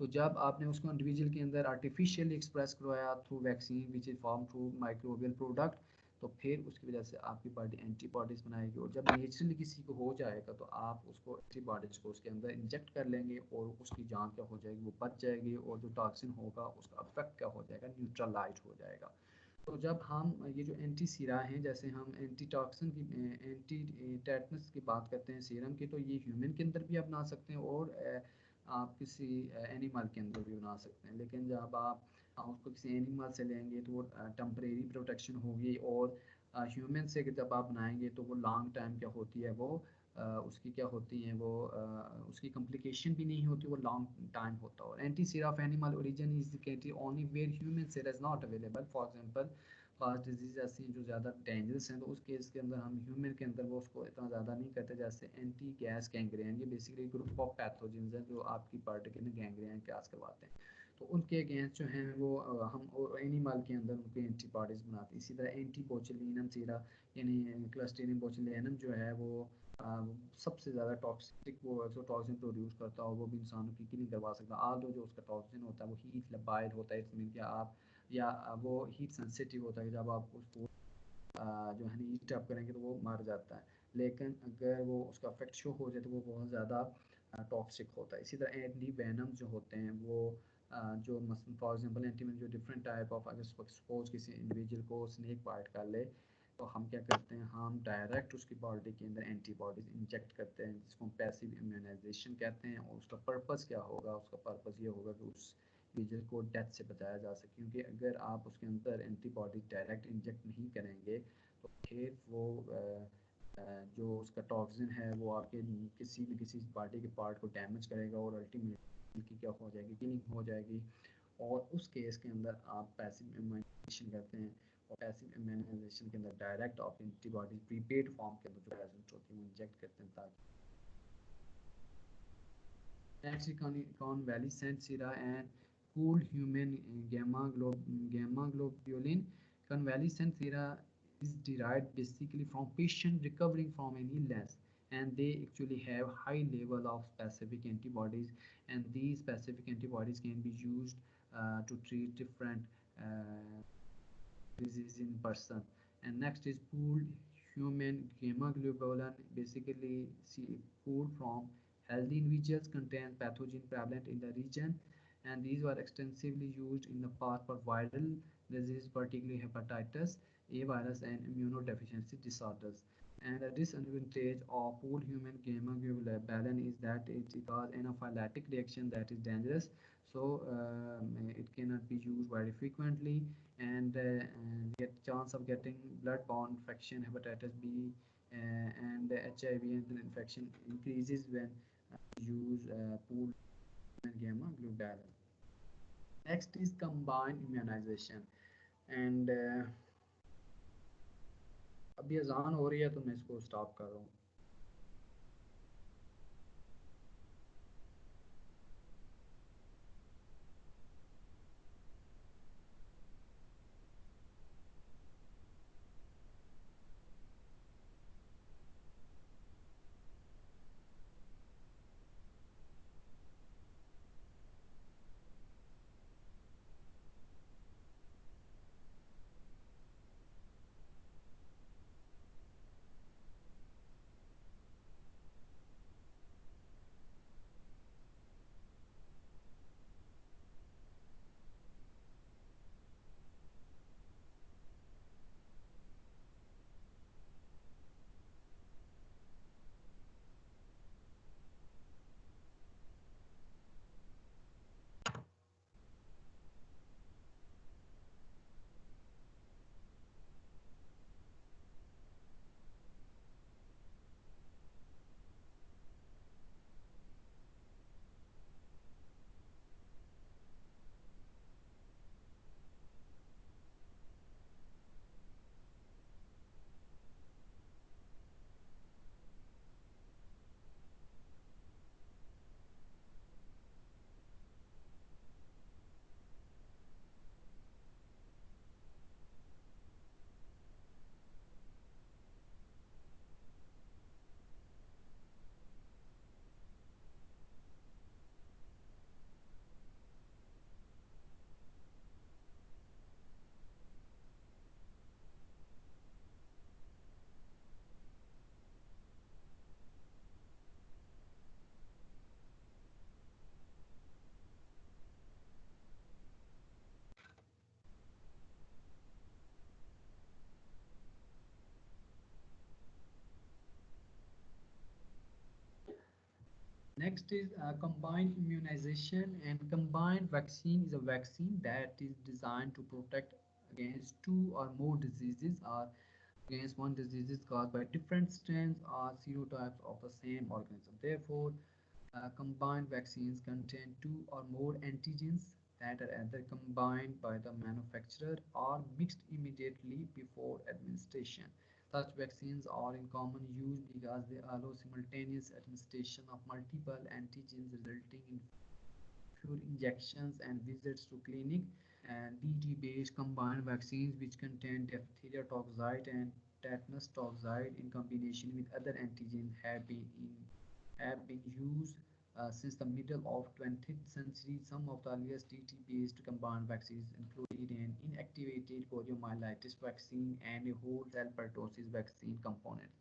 तो जब आपने उसको इंडिविजुअल के अंदर आर्टिफिशियली एक्सप्रेस करवाया through vaccine which is form through microbial product, तो फिर उसकी वजह से आपकी बॉडी एंटीबॉडीज़ बनाएगी, और जब नेचुरली किसी को हो जाएगा तो आप उसको एंटीबॉडीज़ को उसके अंदर इंजेक्ट कर लेंगे और उसकी जान क्या हो जाएगी, वो बच जाएगी, और जो टॉक्सिन होगा उसका अफेक्ट क्या हो जाएगा, न्यूट्रलाइज हो जाएगा। तो जब हम ये जो एंटी सीरा हैं, जैसे हम एंटी टॉक्सिन की एंटी टेटनस की बात करते हैं सीरम की, तो ये ह्यूमन के अंदर भी आप बना सकते हैं और आप किसी एनिमल के अंदर भी बना सकते हैं। लेकिन जब आप उसको किसी एनिमल से लेंगे तो वो टेम्परेरी प्रोटेक्शन होगी, और ह्यूमन से जब आप बनाएंगे तो वो लॉन्ग टाइम क्या होती है, वो उसकी क्या होती हैं वो उसकी कॉम्प्लिकेशन भी नहीं होती, वो लॉन्ग टाइम होता है। और anti sera of animal origin is indicated only where human sera is not available. For example fast disease ऐसी हैं जो ज़्यादा डेंजरस हैं, तो उस केस के अंदर हम ह्यूमन के अंदर वो उसको इतना ज़्यादा नहीं करते, जैसे एंटी गैस गैंग्रेन, ये बेसिकली ग्रुप ऑफ पैथोजेंस हैं जो आपकी बॉडी के अंदर गैंग्रेन गैस करवाते हैं, तो उनके अगेंस्ट जो हैं वो हम एनिमल के अंदर उनके एंटीबॉडीज़ बनाते हैं। इसी तरह एंटी बोचुलिनम सीरा यानी क्लस्ट्रीडियम बोचुलिनम जो है वो सबसे ज़्यादा टॉक्सिक वो जो टॉक्सिन प्रोड्यूस करता है वो भी इंसानों की किलिंग करवा सकता है। आल जो उसका टॉक्सिन होता है वो हीट लबाइल होता है, इट्स मीन कि आप या वो हीट सेंसिटिव होता है, जब आप उसको जो है हीट अप करेंगे तो वो मर जाता है, लेकिन अगर वो उसका इफेक्ट शो हो जाए तो वो बहुत ज़्यादा टॉक्सिक होता है। इसी तरह एंटी वेनम जो होते हैं वो जो मसलन फॉर एग्जांपल एंटी वेनम जो डिफरेंट टाइप ऑफ, अगर सपोज किसी इंडिविजुअल को स्नेक बाइट कर ले तो हम क्या करते हैं, हम डायरेक्ट उसकी बॉडी के अंदर एंटीबॉडीज इंजेक्ट करते हैं जिसको हम पैसिव इम्यूनाइजेशन कहते हैं। और उसका पर्पस क्या होगा, उसका पर्पस ये होगा कि उस इंडिविजुअल को डेथ से बचाया जा सके, क्योंकि अगर आप उसके अंदर एंटीबॉडी डायरेक्ट इंजेक्ट नहीं करेंगे तो फिर वो जो उसका टॉक्सिन है वो आपके किसी न किसी बॉडी के पार्ट को डैमेज करेगा और अल्टीमेटली की क्या हो जाएगी, किलिंग हो जाएगी। और उस केस के अंदर आप पैसिव इम्यूनाइजेशन करते हैं, और पैसिव इम्यूनाइजेशन के अंदर डायरेक्ट आप एंटीबॉडीज प्रीपेड फॉर्म के अंदर जो प्रेजेंट होती है वो इंजेक्ट करते हैं ताकि next convalescent sera and pooled human gamma globulin. Convalescent sera is derived basically from patient recovering from an illness, and they actually have high level of specific antibodies, and these specific antibodies can be used to treat different disease in person. And next is pooled human hemoglobin, basically pooled from healthy individuals, contain pathogen prevalent in the region, and these were extensively used in the past for viral disease, particularly hepatitis A virus and immunodeficiency disorders. And a disadvantage of pooled human hemoglobin is that it causes anaphylactic reaction that is dangerous, so it cannot be used very frequently, and get chance of getting blood-borne infection, hepatitis B, and HIV infection increases when use pooled gamma globulin. Next is combined immunization, and अभी अजान हो रही है तो मैं इसको stop कर रहा हूँ। Next is combined immunization, and combined vaccine is a vaccine that is designed to protect against two or more diseases, or against one disease caused by different strains or serotypes of the same organism. Therefore, combined vaccines contain two or more antigens that are either combined by the manufacturer or mixed immediately before administration. Such vaccines are in common use because they allow simultaneous administration of multiple antigens, resulting in fewer injections and visits to clinic. And DT-based combined vaccines, which contain diphtheria toxoid and tetanus toxoid in combination with other antigens, have been used since the middle of 20th century, some of the earliest DT-based combined vaccines included an inactivated poliomyelitis vaccine and a whole cell pertussis vaccine component.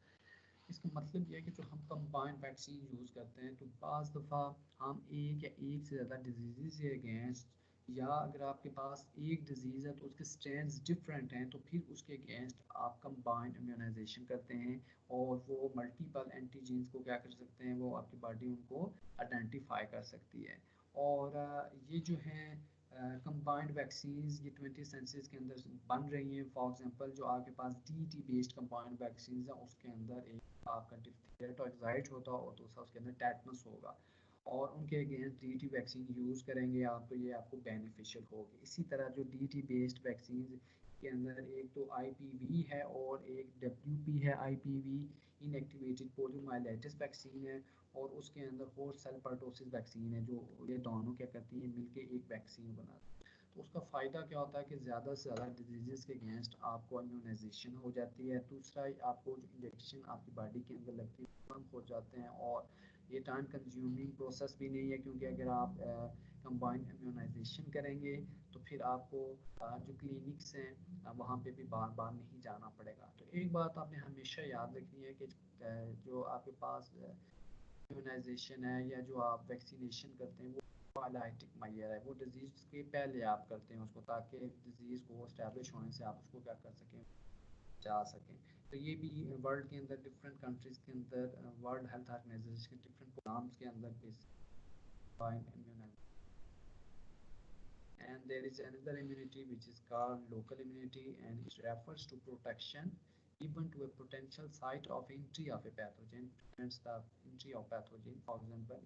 इसका मतलब यह है कि जो हम combined vaccine use करते हैं तो बाज़ दफ़ा हम एक या एक से ज़्यादा डिजीज़ के अगेंस्ट, या अगर आपके पास एक डिजीज़ है तो उसके स्ट्रेंस डिफरेंट हैं तो फिर उसके अगेंस्ट आप कंबाइंड इम्यूनाइजेशन करते हैं और वो मल्टीपल एंटीजेंस को क्या कर सकते हैं, वो आपकी बॉडी उनको आइडेंटिफाई कर सकती है। और ये जो है कंबाइंड वैक्सीन्स ये 20th सेंचुरी के अंदर बन रही हैं। फॉर एग्जांपल जो आपके पास DT बेस्ड कंबाइंड वैक्सीन्स हैं उसके अंदर एक आपका डिप्थीरिया टॉक्साइड होता है और दूसरा उसके अंदर टेटनस होगा, और उनके अगेंस्ट DT वैक्सीन यूज़ करेंगे आप तो ये आपको बेनिफिशियल होगी। इसी तरह जो DT बेस्ड वैक्सीन के अंदर एक तो IPV है और एक WP है। IPV इनएक्टिवेटेड पोलियोमाइलाइटिस वैक्सीन है और उसके अंदर होस्ट सेल पर्टोसिस वैक्सीन है, जो ये दोनों क्या करती है मिलके एक वैक्सीन बनाती है। तो उसका फ़ायदा क्या होता है कि ज़्यादा से ज़्यादा डिजीज़ के अगेंस्ट आपको इम्यूनाइजेशन हो जाती है। दूसरा आपको जो इंजेक्शन आपकी बॉडी के अंदर लगती है कम हो जाते हैं और ये टाइम कंज्यूमिंग प्रोसेस भी नहीं है, क्योंकि अगर आप कंबाइंड इम्यूनाइजेशन करेंगे तो फिर आपको जो क्लिनिक्स हैं वहाँ पे भी बार बार नहीं जाना पड़ेगा। तो एक बात आपने हमेशा याद रखनी है कि जो आपके पास इम्यूनाइजेशन है या जो आप वैक्सीनेशन करते हैं वो पैरालाइटिक मैयर है, वो डिजीज़ के पहले आप करते हैं उसको, ताकि डिजीज़ को इस्टेब्लिश होने से आप उसको क्या कर सकें, जा सकें। तो ये भी वर्ल्ड के अंदर डिफरेंट कंट्रीज़ के अंदर वर्ल्ड हेल्थ ऑर्गेनाइजेशन के डिफरेंट प्रोग्राम्स के अंदर and there is another immunity which is called local immunity, and it refers to protection even to a potential site of entry of a pathogen, prevents the entry of pathogen. For example,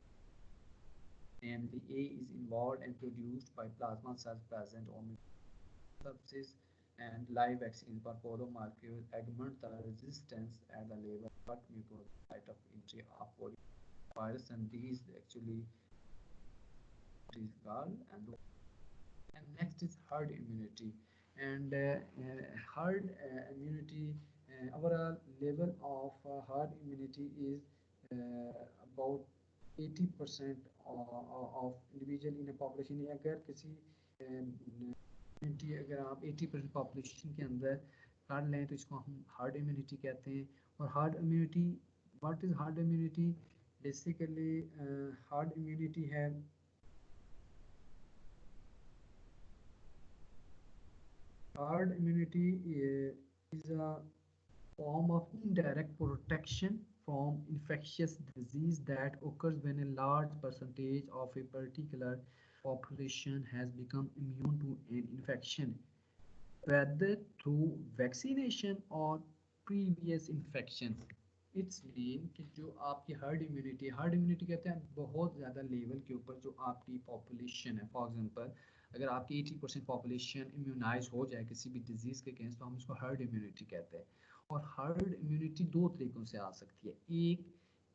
namely A is involved and produced by plasma cells present on surfaces, and live vaccine for polio molecules augment the resistance at the level but mucosal site of entry of polio virus, and these actually is called. And next is herd immunity, and herd immunity, our level of herd immunity is about 80% of individual in a population। अगर किसी immunity अगर आप 80% population के अंदर कर लें तो इसको हम herd immunity कहते हैं। और herd immunity, what is herd immunity? Basically herd immunity है herd immunity is a form of indirect protection from infectious disease that occurs when a large percentage of a particular population has become immune to an infection, whether through vaccination or previous infections। It's mean कि जो आपकी herd immunity कहते हैं बहुत ज़्यादा level के ऊपर जो आपकी पॉपुलेशन है। फॉर एग्जांपल अगर आपकी 80% पॉपुलेशन इम्यूनाइज हो जाए किसी भी डिजीज़ के अगेंस्ट तो हम उसको हर्ड इम्यूनिटी कहते हैं। और हर्ड इम्यूनिटी दो तरीक़ों से आ सकती है, एक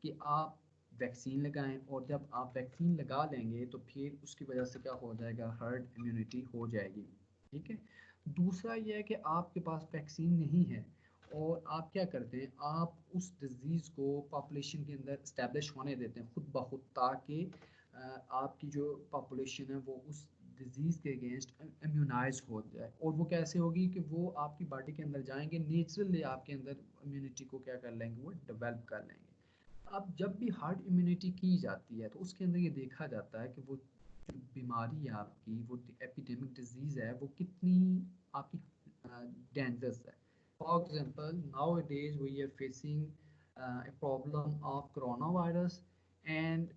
कि आप वैक्सीन लगाएं और जब आप वैक्सीन लगा लेंगे तो फिर उसकी वजह से क्या हो जाएगा, हर्ड इम्यूनिटी हो जाएगी। ठीक है। दूसरा यह है कि आपके पास वैक्सीन नहीं है और आप क्या करते हैं, आप उस डिज़ीज़ को पॉपुलेशन के अंदर इस्टेब्लिश होने देते हैं खुद ब खुद, ताकि आपकी जो पॉपुलेशन है वो उस डिज़ीज़ के अगेंस्ट इम्यूनाइज हो जाए। और वो कैसे होगी कि वो आपकी बॉडी के अंदर जाएंगे, नेचुरली आपके अंदर इम्यूनिटी को क्या कर लेंगे, वो डेवलप कर लेंगे। अब जब भी हार्ड इम्यूनिटी की जाती है तो उसके अंदर ये देखा जाता है कि वो जो बीमारी है आपकी, वो एपिडेमिक डिजीज़ है, वो कितनी आपकी डेंजरस है। For example, nowadays we are facing a problem of coronavirus, and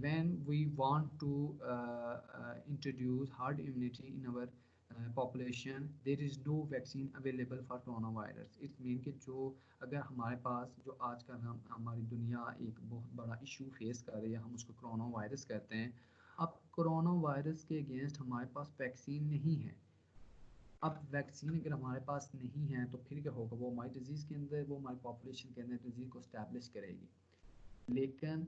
when we want to introduce herd immunity in our population, there is no vaccine available for coronavirus। It means कि जो अगर हमारे पास जो आजकल हमारी दुनिया एक बहुत बड़ा इशू फेस कर रही है, हम उसको कोरोना वायरस कहते हैं। अब कोरोना वायरस के अगेंस्ट हमारे पास वैक्सीन नहीं है। अब वैक्सीन अगर हमारे पास नहीं है तो फिर क्या होगा, वो हमारी डिजीज़ के अंदर, वो हमारी पॉपुलेशन के अंदर डिजीज़ को स्टैब्लिश करेगी। लेकिन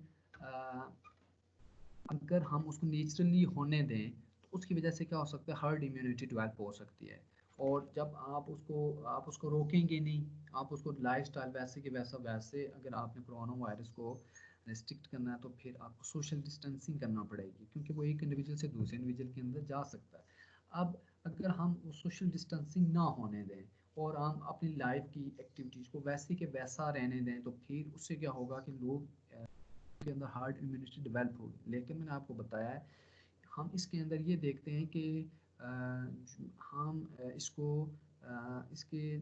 अगर हम उसको नेचुरली होने दें तो उसकी वजह से क्या हो सकता है, हर्ड इम्यूनिटी डेवलप हो सकती है। और जब आप उसको रोकेंगे नहीं, आप उसको लाइफस्टाइल वैसे कि वैसे अगर आपने कोरोना वायरस को रिस्ट्रिक्ट करना है तो फिर आपको सोशल डिस्टेंसिंग करना पड़ेगी, क्योंकि वो एक इंडिविजुअल से दूसरे इंडिविजुअल के अंदर जा सकता है। अब अगर हम सोशल डिस्टेंसिंग ना होने दें और हम अपनी लाइफ की एक्टिविटीज़ को वैसे के वैसा रहने दें, तो फिर उससे क्या होगा कि लोग के अंदर हार्ड इम्यूनिटी डेवलप होगी। लेकिन मैंने आपको बताया है, हम इसके अंदर ये देखते हैं कि हम इसको इसके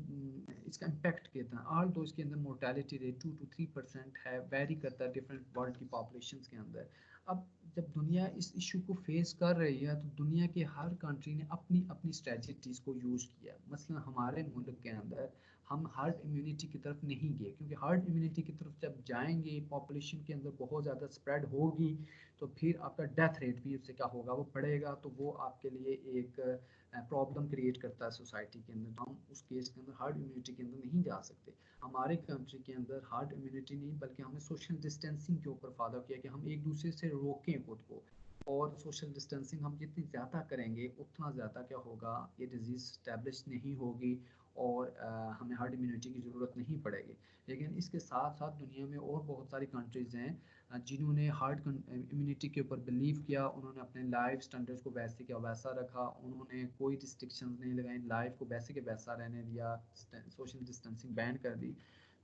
इसका इम्पेक्ट कितना है। ऑल दो इसके अंदर मोर्टेलिटी रेट 2 to 3% है, वेरी करता है डिफरेंट वर्ल्ड की पॉपुलेशन के अंदर। अब जब दुनिया इस इशू को फेस कर रही है तो दुनिया के हर कंट्री ने अपनी अपनी स्ट्रेटजीज को यूज़ किया। मसलन हमारे मुल्क के अंदर हम हर्ड इम्यूनिटी की तरफ नहीं गए, क्योंकि हर्ड इम्यूनिटी की तरफ जब जाएंगे पॉपुलेशन के अंदर बहुत ज़्यादा स्प्रेड होगी तो फिर आपका डेथ रेट भी उससे क्या होगा, वो बढ़ेगा। तो वो आपके लिए एक प्रॉब्लम क्रिएट करता है सोसाइटी के अंदर। तो हम उस केस के अंदर हार्ड इम्यूनिटी के अंदर नहीं जा सकते। हमारे कंट्री के अंदर हार्ड इम्यूनिटी नहीं, बल्कि हमने सोशल डिस्टेंसिंग के ऊपर फॉलो किया कि हम एक दूसरे से रोकें खुद को। और सोशल डिस्टेंसिंग हम जितनी ज़्यादा करेंगे उतना ज़्यादा क्या होगा, ये डिजीज़ स्टैब्लिश नहीं होगी और हमें हार्ड इम्यूनिटी की ज़रूरत नहीं पड़ेगी। लेकिन इसके साथ साथ दुनिया में और बहुत सारी कंट्रीज़ हैं जिन्होंने हार्ड इम्यूनिटी के ऊपर बिलीव किया, उन्होंने अपने लाइफ स्टैंडर्ड्स को वैसे के वैसा रखा, उन्होंने कोई रिस्ट्रिक्शंस नहीं लगाई, लाइफ को वैसे के वैसा रहने दिया, सोशल डिस्टेंसिंग बैन कर दी।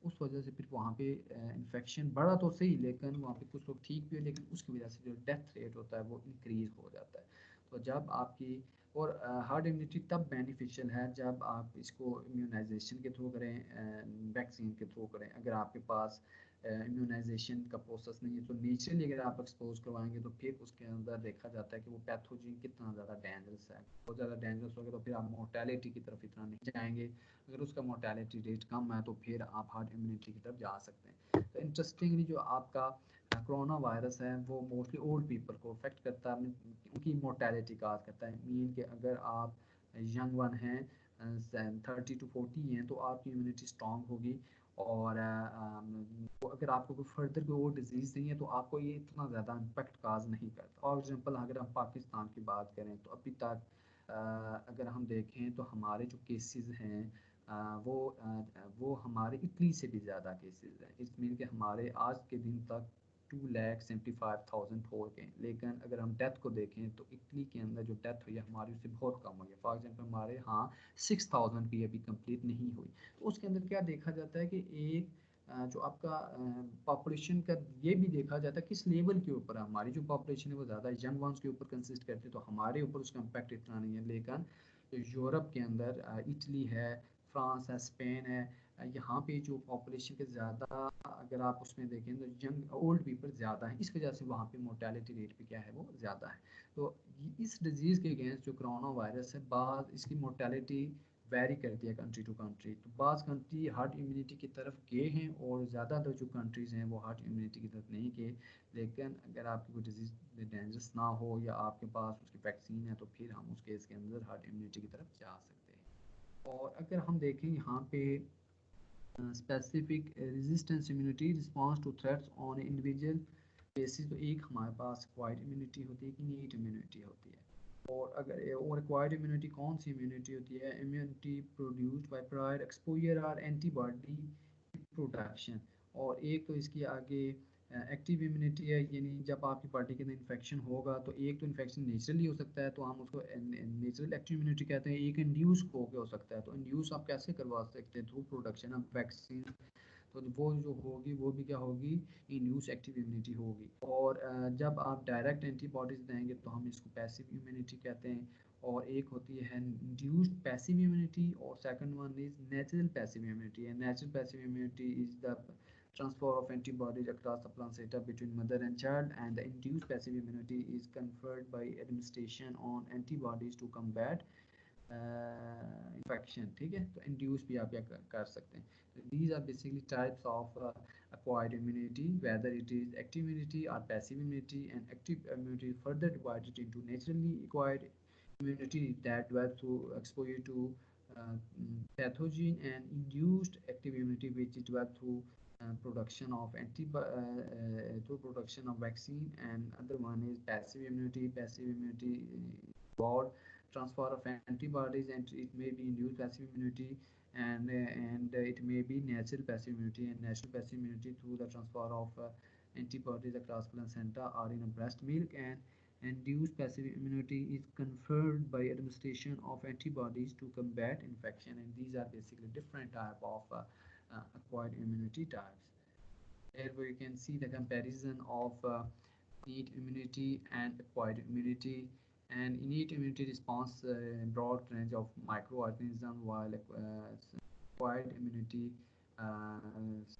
उस वजह से फिर वहाँ पे इन्फेक्शन बढ़ा तो सही, लेकिन वहाँ पे कुछ लोग ठीक भी हुए, लेकिन उसकी वजह से जो डेथ रेट होता है वो इंक्रीज़ हो जाता है। तो जब आपकी और हार्ड इम्यूनिटी तब बेनिफिशियल है जब आप इसको इम्यूनाइजेशन के थ्रू करें, वैक्सीन के थ्रू करें। अगर आपके पास इम्यूनाइजेशन का प्रोसेस नहीं है तो नेचुरली अगर आप एक्सपोज करवाएंगे तो फिर उसके अंदर देखा जाता है कि वो पैथोजन कितना ज़्यादा डेंजरस है। बहुत ज़्यादा डेंजरस हो गया तो फिर आप मोर्टेलिटी की तरफ इतना नहीं जाएंगे। अगर उसका मोर्टेलिटी रेट कम है तो फिर आप हार्ड इम्यूनिटी की तरफ जा सकते हैं। तो इंटरेस्टिंगली जो आपका कोरोना वायरस है वो मोस्टली ओल्ड पीपल को अफेक्ट करता है, उनकी मोर्टेलिटी का करता है। मीन कि अगर आप यंग वन हैं 30 to 40 हैं तो आपकी इम्यूनिटी स्ट्रॉन्ग होगी। और तो अगर आपको कोई फर्दर कोई और डिजीज़ नहीं है तो आपको ये इतना ज़्यादा इम्पेक्ट काज नहीं करता। फॉर एग्जांपल अगर हम पाकिस्तान की बात करें तो अभी तक अगर हम देखें तो हमारे जो केसेस हैं वो हमारे इटली से भी ज़्यादा केसेस हैं। इस मीन के हमारे आज के दिन तक 2,75,000 हो गए। लेकिन अगर हम डेथ को देखें तो इटली के अंदर जो डेथ हुई है हमारी उससे बहुत कम हुई है। फॉर एग्जांपल हमारे यहाँ 6,000 भी अभी कंप्लीट नहीं हुई। तो उसके अंदर क्या देखा जाता है कि एक जो आपका पॉपुलेशन का ये भी देखा जाता है किस लेवल के ऊपर है। हमारी जो पॉपुलेशन है वो ज़्यादा यंग वंस के ऊपर कंसिस्ट करती है तो हमारे ऊपर उसका इम्पैक्ट इतना नहीं है। लेकिन जो यूरोप के अंदर इटली है, फ्रांस है, स्पेन है, यहाँ पे जो पॉपुलेशन के ज़्यादा अगर आप उसमें देखें तो यंग ओल्ड पीपल ज़्यादा हैं। इस वजह से वहाँ पे मोर्टेलिटी रेट भी क्या है वो ज़्यादा है। तो इस डिज़ीज़ के अगेंस्ट जो कोरोना वायरस है बाद इसकी मोर्टेलिटी वेरी करती है कंट्री टू कंट्री। तो बाज़ कंट्री हार्ड इम्यूनिटी की तरफ गए हैं और ज़्यादातर जो कंट्रीज़ हैं वो हार्ड इम्यूनिटी की तरफ नहीं गए। लेकिन अगर आपकी कोई डिजीज़ डेंजरस ना हो या आपके पास उसकी वैक्सीन है तो फिर हम उस केस के अंदर हार्ड इम्यूनिटी की तरफ जा सकते हैं। और अगर हम देखें यहाँ पे specific resistance immunity response to threats on individual basis, तो एक हमारे पास एक्वायर्ड इम्यूनिटी होती है कि नीट इम्यूनिटी होती है। और अगर और एक्वायर्ड इम्यूनिटी कौन सी इम्यूनिटी होती है, immunity produced by prior exposure और एंटीबॉडी प्रोडक्शन। और एक तो इसकी आगे एक्टिव इम्यूनिटी है, यानी जब आपकी बॉडी के अंदर इन्फेक्शन होगा तो एक तो इन्फेक्शन नेचुरली हो सकता है तो हम उसको नेचुरल एक्टिव इम्यूनिटी कहते हैं। एक इंड्यूस होकर हो सकता है, तो इंड्यूस आप कैसे करवा सकते हैं, थ्रू प्रोडक्शन ऑफ वैक्सीन। तो वो जो होगी वो भी क्या होगी, इंड्यूस एक्टिव इम्यूनिटी होगी। और जब आप डायरेक्ट एंटीबॉडीज़ देंगे तो हम इसको पैसिव इम्यूनिटी कहते हैं। और एक होती है इंड्यूस्ड पैसिव इम्यूनिटी और second one is natural passive immunity. And natural passive immunity is the transfer of antibodies across the placenta between mother and child, and the induced passive immunity is conferred by administration on antibodies to combat infection. ठीक है, तो induce भी आप कर सकते हैं। These are basically types of acquired immunity, whether it is active immunity or passive immunity, and active immunity is further divided into naturally acquired immunity that develops through exposure to pathogen, and induced active immunity which is developed through through production of vaccine. And other one is passive immunity. Passive immunity involved transfer of antibodies, and it may be induced passive immunity, and it may be natural passive immunity. And natural passive immunity through the transfer of antibodies across placenta or in a breast milk, and induced passive immunity is conferred by administration of antibodies to combat infection. And these are basically different type of acquired immunity types. Here we can see the comparison of innate immunity and acquired immunity. And innate immunity response broad range of microorganisms, while acquired immunity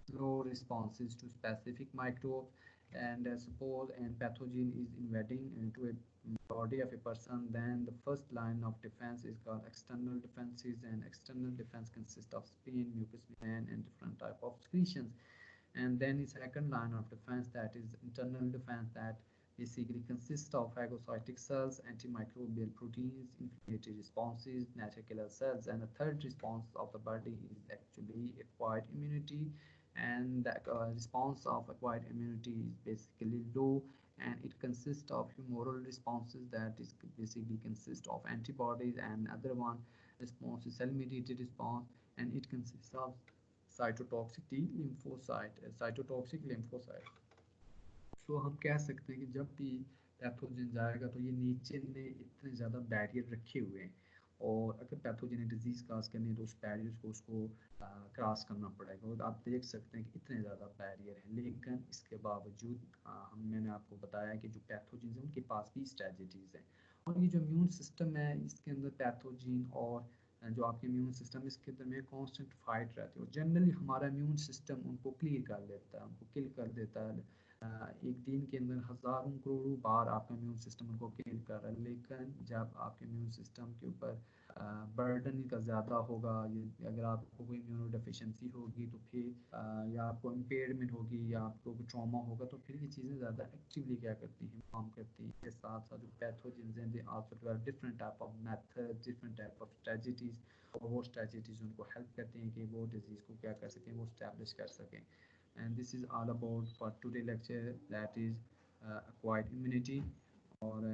slow responses to specific microbes. And suppose an pathogen is invading into a body of a person, then the first line of defense is called external defenses, and external defense consists of skin, mucous membrane, and different type of secretions. And then the second line of defense, that is internal defense, that basically consists of phagocytic cells, antimicrobial proteins, inflammatory responses, natural killer cells. And the third response of the body is actually acquired immunity, and the response of acquired immunity is basically low, and it consists of humoral responses, that is basically consist of antibodies, and other one response is cell mediated response, and it consists of cytotoxic lymphocyte. So हम कह सकते हैं कि जब भी pathogen जाएगा तो ये नेचर ने इतने ज़्यादा बैरियर रखे हुए हैं, और अगर पैथोजन डिजीज़ क्रॉस करनी है तो उस बैरियर को उसको क्रॉस करना पड़ेगा। और आप देख सकते हैं कि इतने ज़्यादा बैरियर हैं, लेकिन इसके बावजूद मैंने आपको बताया कि जो पैथोजन हैं उनके पास भी स्ट्रेटजीज हैं। और ये जो इम्यून सिस्टम है इसके अंदर पैथोजन और जो आपके इम्यून सिस्टम इसके दरमियान कांस्टेंट फाइट रहती है, और जनरली हमारा इम्यून सिस्टम उनको क्लियर कर लेता है, उनको किल कर देता है। एक दिन के अंदर हज़ारों करोड़ों बार आपका इम्यून सिस्टम उनको किल कर रहा है। लेकिन जब आपके इम्यून सिस्टम के ऊपर बर्डन का ज़्यादा होगा, ये अगर आपको कोई इम्यूनो डेफिशिएंसी होगी तो फिर या आपको इम्पेयरमेंट होगी या आपको कोई ट्रॉमा होगा, तो फिर ये चीज़ें ज़्यादा एक्टिवली क्या करती हैं, काम करती हैं। इसके साथ साथ जो पैथोजेंस हैं they also develop different type of method, different type of strategies, और वो स्ट्रेटजीज उनको हेल्प करती हैं कि वो डिजीज़ को क्या कर सकें, वो स्टैब्लिश कर सकें। And this is all about for today lecture, that is acquired immunity। और